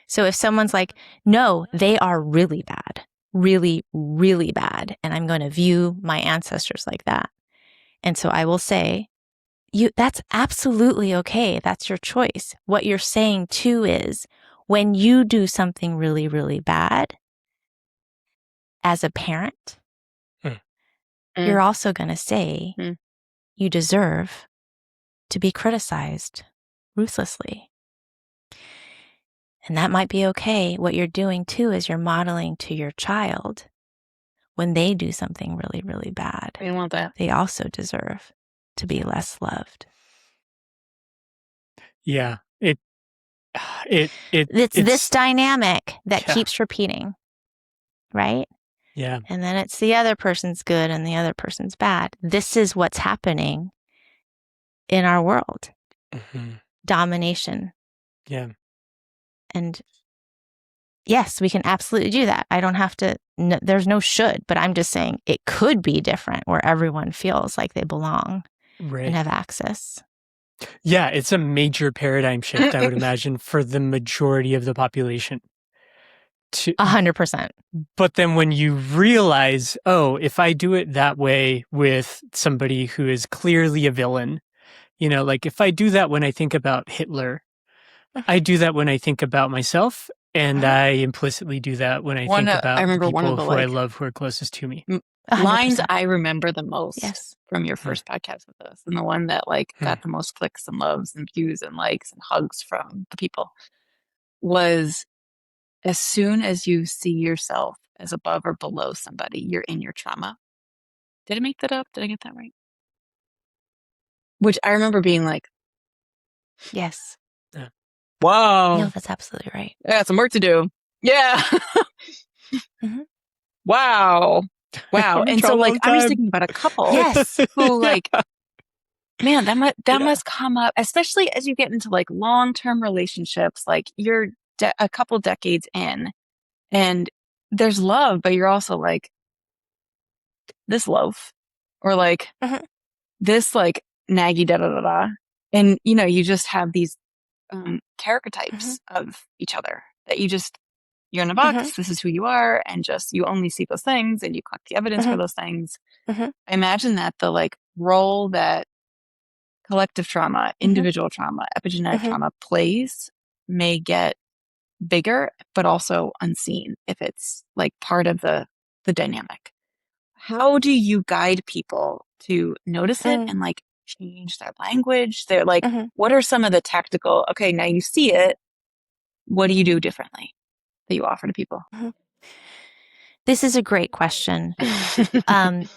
So if someone's like, no, they are really bad, really, really bad, and I'm going to view my ancestors like that. And so I will say, that's absolutely okay. That's your choice. What you're saying too is when you do something really, really bad, as a parent, you're also going to say you deserve to be criticized ruthlessly. And that might be okay. What you're doing too is you're modeling to your child when they do something really, really bad.
We want that.
They also deserve to be less loved.
Yeah. It's
this dynamic that keeps repeating, right?
Yeah.
And then it's the other person's good and the other person's bad. This is what's happening in our world. Domination.
Yeah.
And yes, we can absolutely do that. I don't have to, there's no should, but I'm just saying it could be different where everyone feels like they belong and have access.
Yeah, it's a major paradigm shift, I would imagine, for the majority of the population.
100%.
But then when you realize, oh, if I do it that way with somebody who is clearly a villain, like if I do that when I think about Hitler, I do that when I think about myself, and I implicitly do that when I think about the people who I love who are closest to me.
lines
100%.
I remember the most
Yes.
from your first podcast with us, and the one that like got the most clicks and loves and views and likes and hugs from the people was, as soon as you see yourself as above or below somebody, you're in your trauma. Did I make that up? Did I get that right? Which I remember being like,
Yes.
Yeah.
whoa,
No, that's absolutely right.
I got some work to do. Yeah.
Mhm.
Wow. Wow.
I'm in
And so
trauma all
like
the
I'm just
time.
thinking about a couple
Yes.
who like, man, that
Yeah.
must come up, especially as you get into like long-term relationships, like you're a couple decades in and there's love, but you're also like this loaf or like
Mhm.
this like naggy da da da da. And you know, you just have these character types of each other that you're in a box, this is who you are, and just you only see those things and you collect the evidence for those things. I imagine that the like role that collective trauma, individual trauma, epigenetic trauma plays may get bigger, but also unseen if it's like part of the dynamic. How do you guide people to notice it and like change their language? They're like, what are some of the tactical, okay, now you see it, what do you do differently that you offer to people?
This is a great question.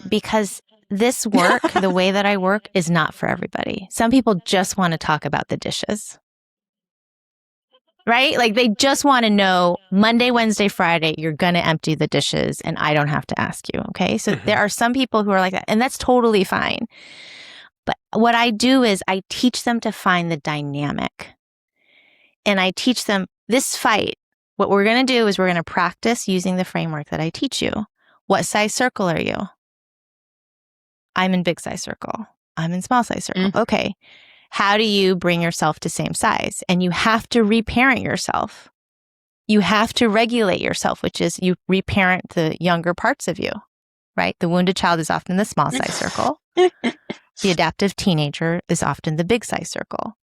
Because this work, the way that I work, is not for everybody. Some people just want to talk about the dishes. Right? Like they just want to know Monday, Wednesday, Friday, you're going to empty the dishes and I don't have to ask you. Okay. So there are some people who are like that, and that's totally fine. But what I do is I teach them to find the dynamic. And I teach them this fight. What we're going to do is we're going to practice using the framework that I teach you. What size circle are you? I'm in big size circle. I'm in small size circle. Okay. How do you bring yourself to same size? And you have to reparent yourself. You have to regulate yourself, which is you reparent the younger parts of you, right? The wounded child is often the small size circle. The adaptive teenager is often the big size circle.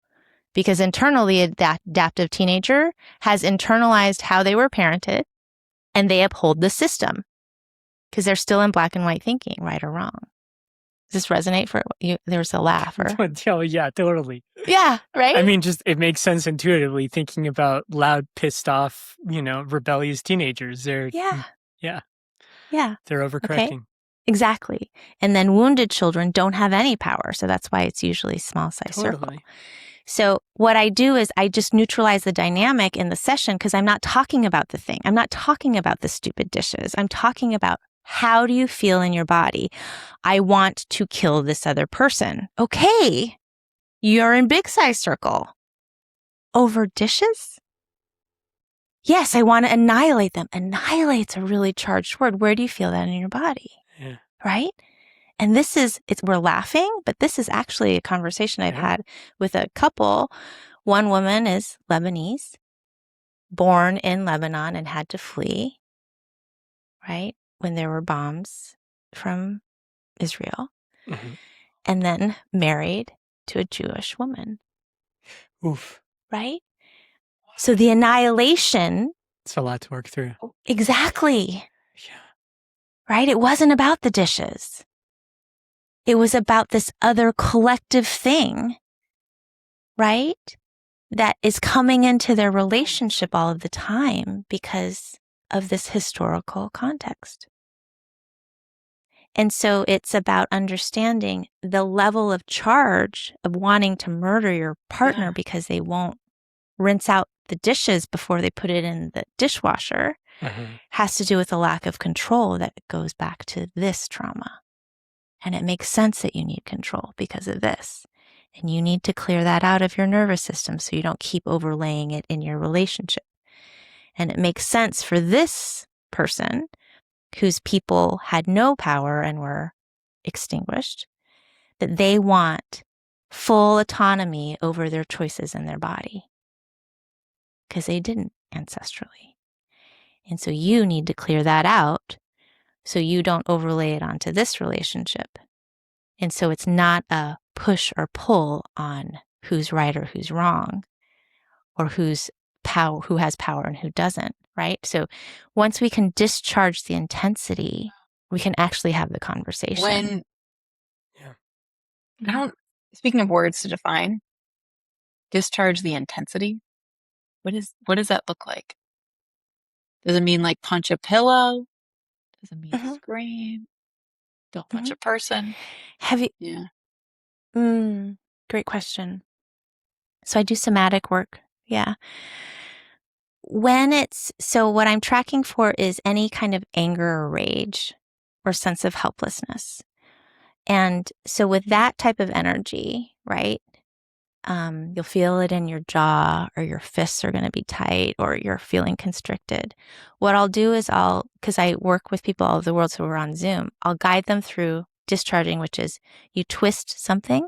Because internally, that adaptive teenager has internalized how they were parented and they uphold the system because they're still in black and white thinking, right or wrong. Does this resonate for you? There was a laugh.
Oh, yeah, totally.
Yeah, right?
I mean, just it makes sense intuitively thinking about loud, pissed off, rebellious teenagers. They're
Yeah.
They're overcorrecting.
Okay. Exactly. And then wounded children don't have any power. So that's why it's usually small size circle. So what I do is I just neutralize the dynamic in the session because I'm not talking about the thing. I'm not talking about the stupid dishes. I'm talking about how do you feel in your body? I want to kill this other person. Okay. You're in big size circle. Over dishes? Yes, I want to annihilate them. Annihilate's a really charged word. Where do you feel that in your body?
Yeah.
Right? And we're laughing, but this is actually a conversation I've had with a couple. One woman is Lebanese, born in Lebanon and had to flee, right? When there were bombs from Israel, and then married to a Jewish woman.
Oof.
Right? So the annihilation.
It's a lot to work through.
Exactly.
Yeah.
Right? It wasn't about the dishes. It was about this other collective thing, right? That is coming into their relationship all of the time because of this historical context. And so it's about understanding the level of charge of wanting to murder your partner because they won't rinse out the dishes before they put it in the dishwasher has to do with a lack of control that goes back to this trauma. And it makes sense that you need control because of this. And you need to clear that out of your nervous system so you don't keep overlaying it in your relationship. And it makes sense for this person whose people had no power and were extinguished, that they want full autonomy over their choices in their body because they didn't ancestrally. And so you need to clear that out so you don't overlay it onto this relationship. And so it's not a push or pull on who's right or who's wrong, or who has power and who doesn't, right? So once we can discharge the intensity we can actually have the conversation.
When
Yeah.
I don't, speaking of words to define, discharge the intensity. What does that look like? Does it mean like punch a pillow? Does it mean scream? Don't punch a person?
Have you?
Yeah.
Great question. So I do somatic work. Yeah. So what I'm tracking for is any kind of anger or rage or sense of helplessness. And so with that type of energy, right? You'll feel it in your jaw, or your fists are going to be tight, or you're feeling constricted. What I'll do is because I work with people all over the world, so we're on Zoom, I'll guide them through discharging, which is you twist something,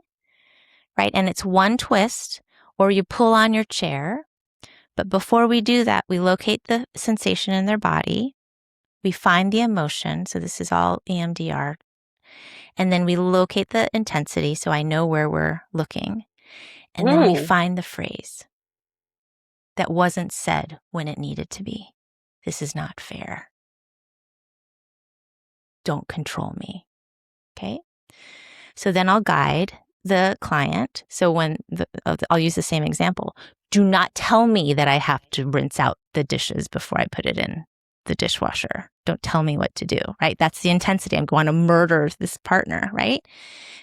right? And it's one twist, or you pull on your chair. But before we do that, we locate the sensation in their body. We find the emotion. So this is all EMDR. And then we locate the intensity. So I know where we're looking. And then we find the phrase that wasn't said when it needed to be. This is not fair. Don't control me. Okay. So then I'll guide the client. So I'll use the same example. Do not tell me that I have to rinse out the dishes before I put it in the dishwasher. Don't tell me what to do, right? That's the intensity. I'm going to murder this partner, right?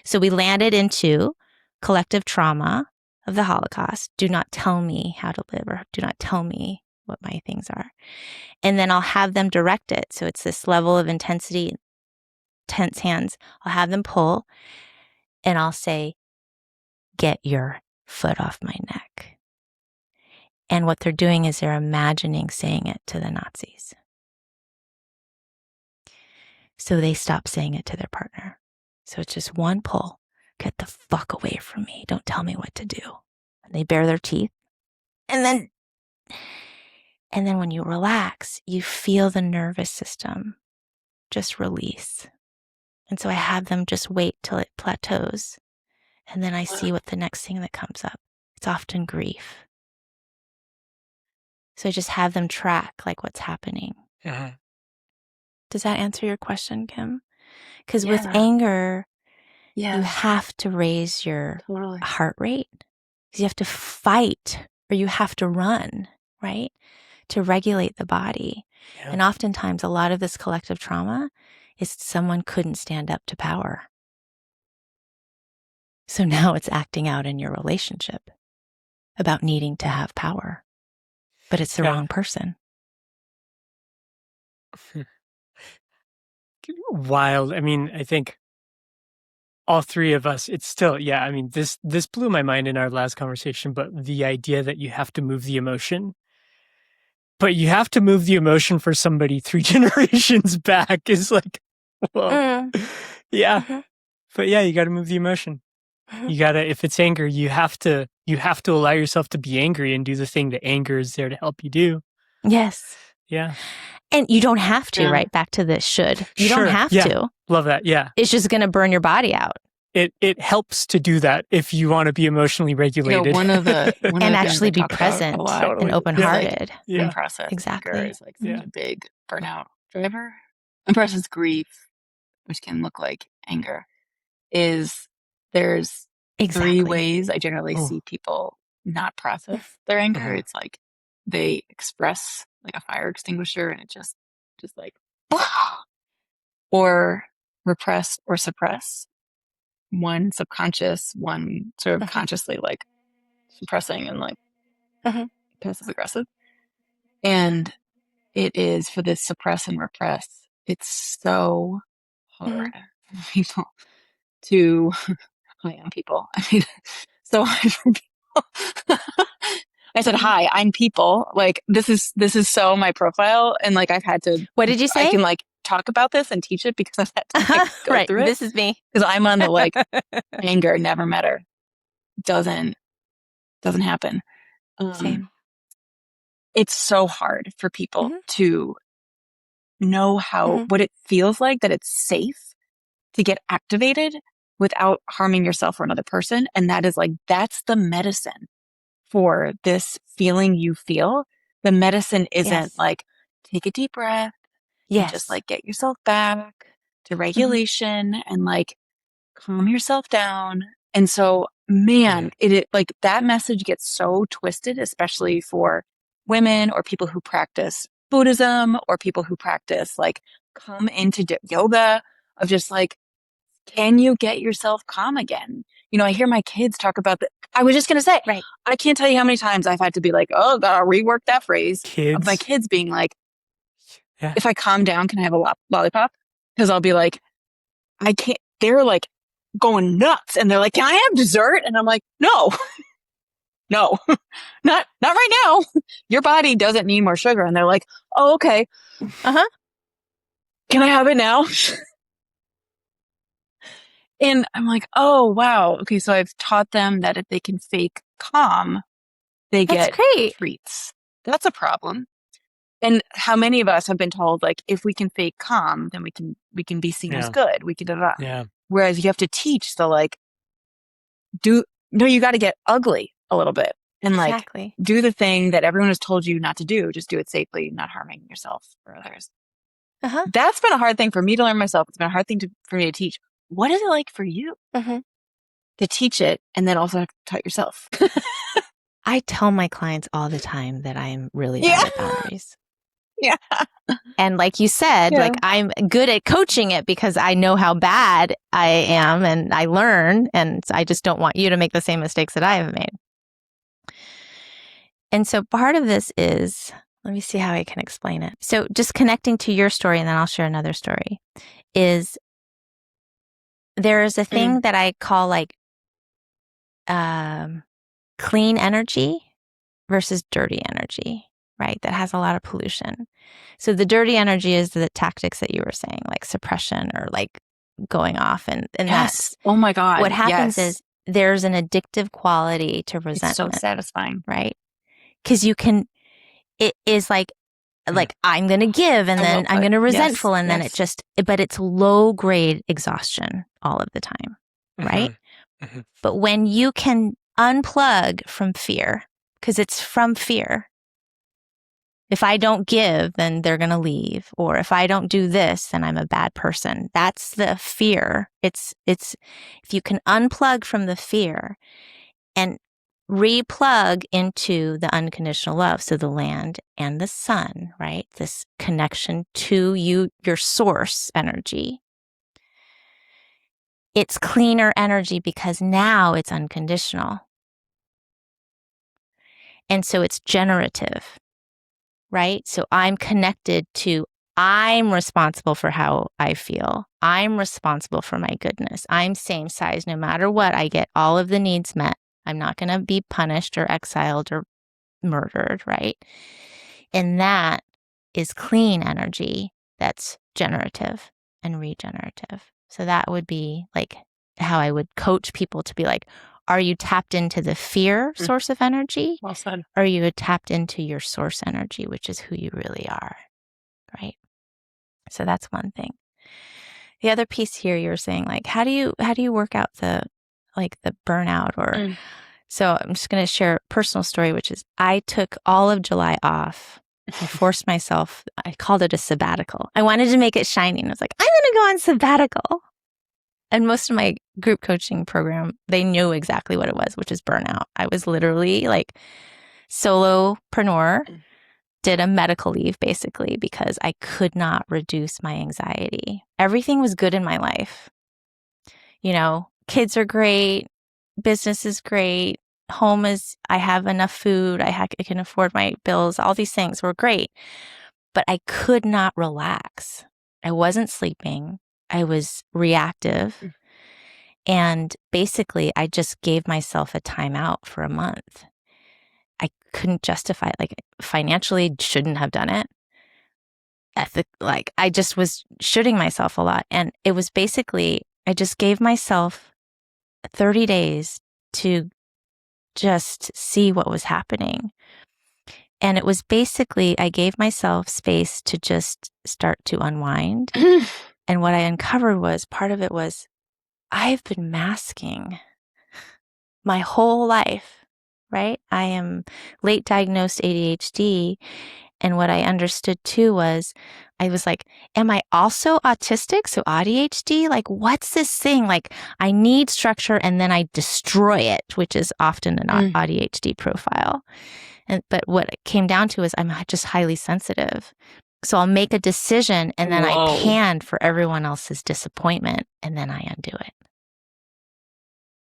So we landed into collective trauma of the Holocaust. Do not tell me how to live, or do not tell me what my things are. And then I'll have them direct it. So it's this level of intensity, tense hands. I'll have them pull, and I'll say, get your foot off my neck. And what they're doing is they're imagining saying it to the Nazis. So they stop saying it to their partner. So it's just one pull. Get the fuck away from me. Don't tell me what to do. And they bare their teeth. And then when you relax, you feel the nervous system just release. And so I have them just wait till it plateaus. And then I see what the next thing that comes up. It's often grief. So I just have them track like what's happening.
Uh-huh.
Does that answer your question, Kim? Because with anger, you have to raise your heart rate. Because you have to fight, or you have to run, right? To regulate the body. Yeah. And oftentimes a lot of this collective trauma is someone couldn't stand up to power. So now it's acting out in your relationship about needing to have power, but it's the wrong person.
Wild. I mean, I think all three of us, it's still, I mean, this blew my mind in our last conversation, but the idea that you have to move the emotion, but you have to move the emotion for somebody 3 generations back is like, well, yeah. Mm-hmm. But you got to move the emotion. Mm-hmm. You got to, if it's anger, you have to allow yourself to be angry and do the thing that anger is there to help you do.
Yes.
Yeah.
And you don't have to, right? Back to this should. You don't have to.
Love that. Yeah.
It's just going to burn your body out.
It helps to do that if you want to be emotionally regulated.
One of the
and actually be present and open-hearted.
And process.
Exactly.
Is like such a big burnout driver. And process grief, which can look like anger, there's 3 ways I generally see people not process their anger. Mm-hmm. It's like they express like a fire extinguisher, and it just like, or repress or suppress. One subconscious, one sort of consciously like suppressing and like passive aggressive. And it is for this suppress and repress. It's so hard for people to hi, I'm people. I mean, so hard for people. I said, hi, I'm people. Like, this is so my profile. And like, I've had to.
What did you say?
I can like talk about this and teach it because I've had to like, go through it.
This is me.
Because I'm on the like, anger never met her. Doesn't happen.
Same.
It's so hard for people to know what it feels like, that it's safe to get activated without harming yourself or another person. And that is like, that's the medicine for this feeling you feel. The medicine isn't like, take a deep breath. And just like get yourself back. to regulation and like calm yourself down. And so, man, it like that message gets so twisted, especially for women or people who practice Buddhism or people who practice like come into yoga of just like, can you get yourself calm again? You know, I hear my kids talk about that. I was just going to say,
Right.
I can't tell you how many times I've had to be like, oh, gotta rework that phrase of my
Kids.
kids being like,
Yeah.
if I calm down, can I have a lollipop? Because I'll be like, I can't, they're like going nuts and they're like, can I have dessert? And I'm like, no, no, not right now. Your body doesn't need more sugar. And they're like, oh, okay.
Uh-huh.
Can I have it now? And I'm like, oh, wow. Okay. So I've taught them that if they can fake calm, they
That's
get
great.
treats. That's a problem. And how many of us have been told, like, if we can fake calm, then we can be seen as good. We can da.
Yeah.
Whereas you have to teach the like, you got to get ugly a little bit and like
Exactly.
do the thing that everyone has told you not to do. Just do it safely, not harming yourself or others.
Uh-huh.
That's been a hard thing for me to learn myself. It's been a hard thing for me to teach. What is it like for you to teach it and then also taught yourself?
I tell my clients all the time that I'm really bad at boundaries.
Yeah.
And like you said, like I'm good at coaching it because I know how bad I am and I learn, and I just don't want you to make the same mistakes that I have made. And so part of this is, let me see how I can explain it. So just connecting to your story, and then I'll share another story, is there is a thing that I call like clean energy versus dirty energy, right? That has a lot of pollution. So the dirty energy is the tactics that you were saying, like suppression or like going off. And that's,
oh my God.
What happens is there's an addictive quality to resentment.
It's so satisfying.
Right? Because it is like I'm going to give and then I'm going to resentful and then but it's low grade exhaustion all of the time. Right? But when you can unplug from fear, because it's from fear. If I don't give, then they're going to leave. Or if I don't do this, then I'm a bad person. That's the fear. It's if you can unplug from the fear and replug into the unconditional love. So the land and the sun, right? This connection to your source energy. It's cleaner energy because now it's unconditional. And so it's generative, right? So I'm connected to, I'm responsible for how I feel. I'm responsible for my goodness. I'm same size. No matter what, I get all of the needs met. I'm not going to be punished or exiled or murdered, right? And that is clean energy that's generative and regenerative. So that would be like how I would coach people to be like, are you tapped into the fear source of energy?
Well said.
Or are you tapped into your source energy, which is who you really are, right? So that's one thing. The other piece here, you're saying like, how do you work out the burnout or, so I'm just going to share a personal story, which is I took all of July off. I forced myself, I called it a sabbatical. I wanted to make it shiny. And I was like, I'm going to go on sabbatical. And most of my group coaching program, they knew exactly what it was, which is burnout. I was literally like solopreneur, did a medical leave basically because I could not reduce my anxiety. Everything was good in my life. You know, kids are great, business is great, I have enough food, I can afford my bills, all these things were great. But I could not relax. I wasn't sleeping. I was reactive. And basically, I just gave myself a timeout for a month. I couldn't justify it. Like financially, shouldn't have done it. I just was shooting myself a lot. And it was basically, I just gave myself 30 days to just see what was happening. And it was basically, I gave myself space to just start to unwind. And what I uncovered was, part of it was, I've been masking my whole life, right? I am late diagnosed ADHD. And what I understood too was I was like, am I also autistic? So ADHD? Like, what's this thing? Like, I need structure and then I destroy it, which is often an ADHD profile. But what it came down to is I'm just highly sensitive. So I'll make a decision and then I pan for everyone else's disappointment and then I undo it.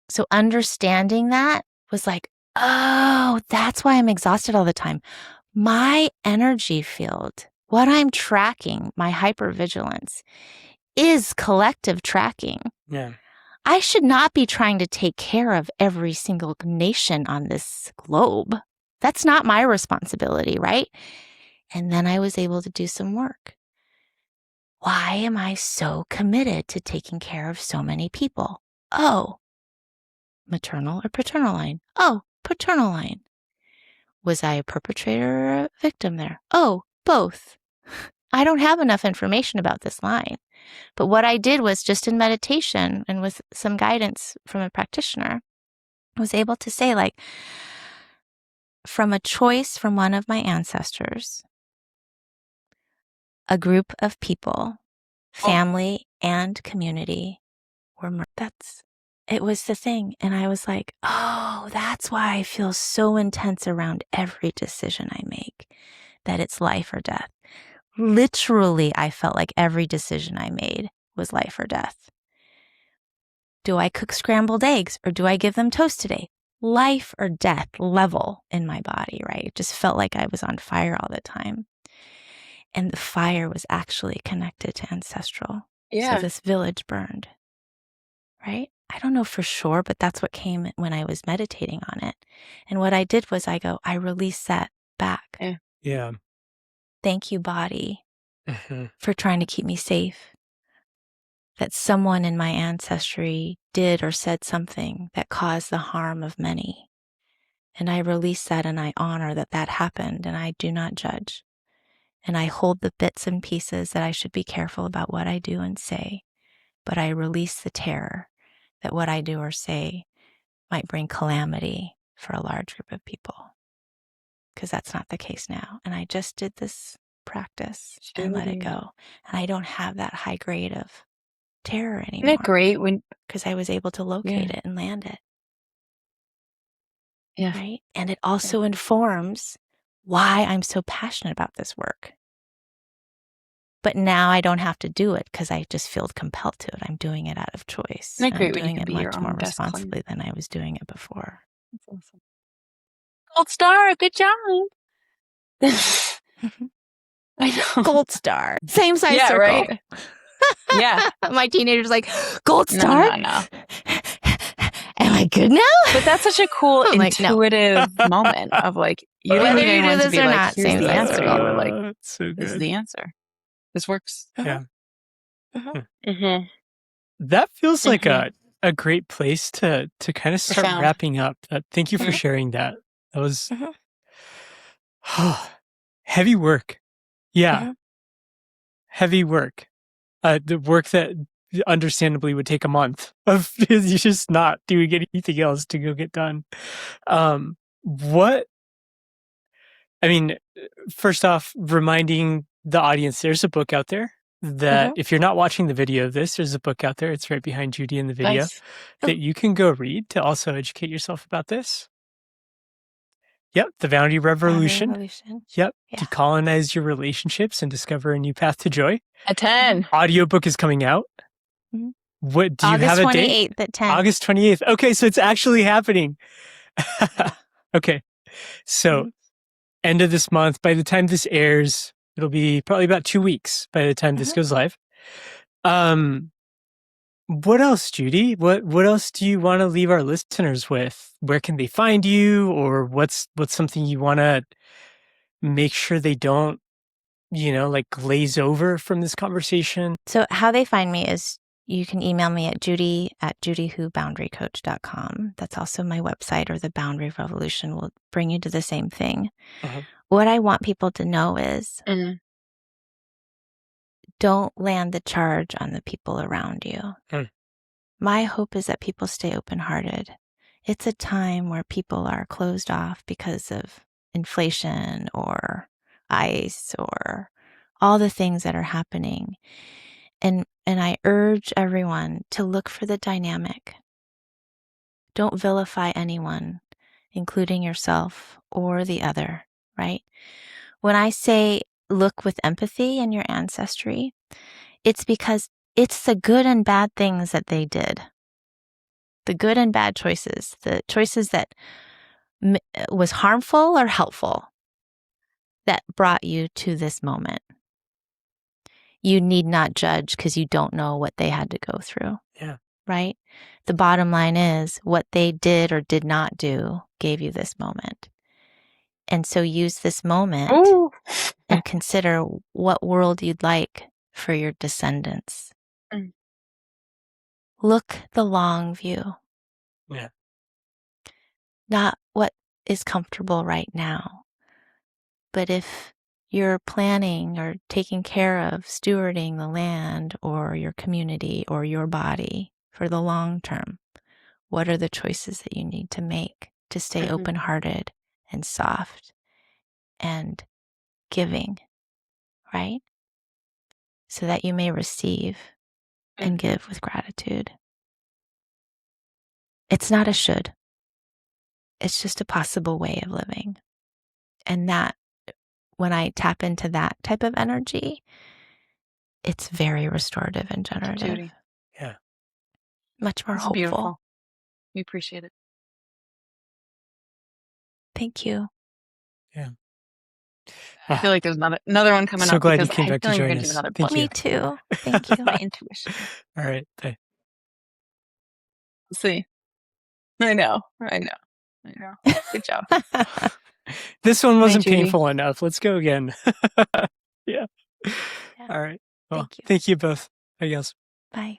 So understanding that was like, oh, that's why I'm exhausted all the time. My energy field, what I'm tracking, my hypervigilance, is collective tracking.
Yeah.
I should not be trying to take care of every single nation on this globe. That's not my responsibility, right? And then I was able to do some work. Why am I so committed to taking care of so many people? Oh, maternal or paternal line? Oh, paternal line. Was I a perpetrator or a victim there? Oh, both. I don't have enough information about this line. But what I did was just in meditation and with some guidance from a practitioner, I was able to say, like, from a choice from one of my ancestors, a group of people, family and community were murdered. It was the thing. And I was like, oh, that's why I feel so intense around every decision I make, that it's life or death. Literally, I felt like every decision I made was life or death. Do I cook scrambled eggs or do I give them toast today? Life or death level in my body, right? It just felt like I was on fire all the time. And the fire was actually connected to ancestral.
Yeah.
So this village burned, right? I don't know for sure, but that's what came when I was meditating on it. And what I did was I released that back.
Yeah.
Thank you, body, for trying to keep me safe. That someone in my ancestry did or said something that caused the harm of many. And I release that and I honor that that happened and I do not judge. And I hold the bits and pieces that I should be careful about what I do and say. But I release the terror that what I do or say might bring calamity for a large group of people. Because that's not the case now. And I just did this practice and let it go. And I don't have that high grade of terror anymore.
Isn't it great
because I was able to locate it and land it.
Yeah.
Right. And it also informs why I'm so passionate about this work. But now I don't have to do it because I just feel compelled to it. I'm doing it out of choice.
Isn't it great
I'm
when you
doing
can
it
be your
much
own
more
best
responsibly than I was doing it before.
That's awesome. Gold star, good job. I know.
Gold star. Same size circle.
Right? Yeah.
My teenager's like, gold star?
No.
Am I good now?
But that's such a cool, intuitive moment of like, you didn't need anyone to be like, here's the answer. You were like,
so
this is the answer. This works.
Yeah.
Mm-hmm.
That feels like a great place to kind of start wrapping up. Thank you for sharing that. That was heavy work. Yeah. Heavy work. The work that understandably would take a month of you're just not doing anything else to go get done. First off, reminding the audience there's a book out there that if you're not watching the video of this, there's a book out there. It's right behind Judy in the video that you can go read to also educate yourself about this. Yep. The Boundary Revolution. Yep. Yeah. Decolonize your relationships and discover a new path to joy.
At 10.
Audiobook is coming out. What do you have a date?
August 28th at 10.
August 28th. Okay, so it's actually happening. Okay. So end of this month, by the time this airs, it'll be probably about 2 weeks by the time this goes live. What else, Judy? What else do you want to leave our listeners with? Where can they find you, or what's something you want to make sure they don't, glaze over from this conversation?
So how they find me is you can email me at judy@judyhuboundarycoach.com. That's also my website, or the Boundary Revolution will bring you to the same thing. What I want people to know is don't land the charge on the people around you. My hope is that people stay open-hearted. It's a time where people are closed off because of inflation or ICE or all the things that are happening. And I urge everyone to look for the dynamic. Don't vilify anyone, including yourself or the other, right? When I say look with empathy in your ancestry, it's because it's the good and bad things that they did. The good and bad choices, the choices that was harmful or helpful that brought you to this moment. You need not judge because you don't know what they had to go through.
Yeah.
Right? The bottom line is what they did or did not do gave you this moment. And so use this moment and consider what world you'd like for your descendants.
Mm.
Look the long view.
Yeah.
Not what is comfortable right now. But if you're planning or taking care of stewarding the land or your community or your body for the long term, what are the choices that you need to make to stay open-hearted and soft and giving, right? So that you may receive and give with gratitude. It's not a should. It's just a possible way of living. And that, when I tap into that type of energy, it's very restorative and generative.
Judy.
Yeah.
Much more hopeful.
Beautiful. We appreciate it.
Thank you.
Yeah.
I feel like there's another one coming up.
So glad you
because
came
I
back
feel
to
like we're
join
gonna do
us.
another
Thank
book.
you.
Me too. Thank you.
My intuition.
All right. Bye.
See, I know. Good job.
This one wasn't
Judy.
painful enough. Let's go again. Yeah. All right. Well,
Thank you.
thank you both, I guess.
Bye.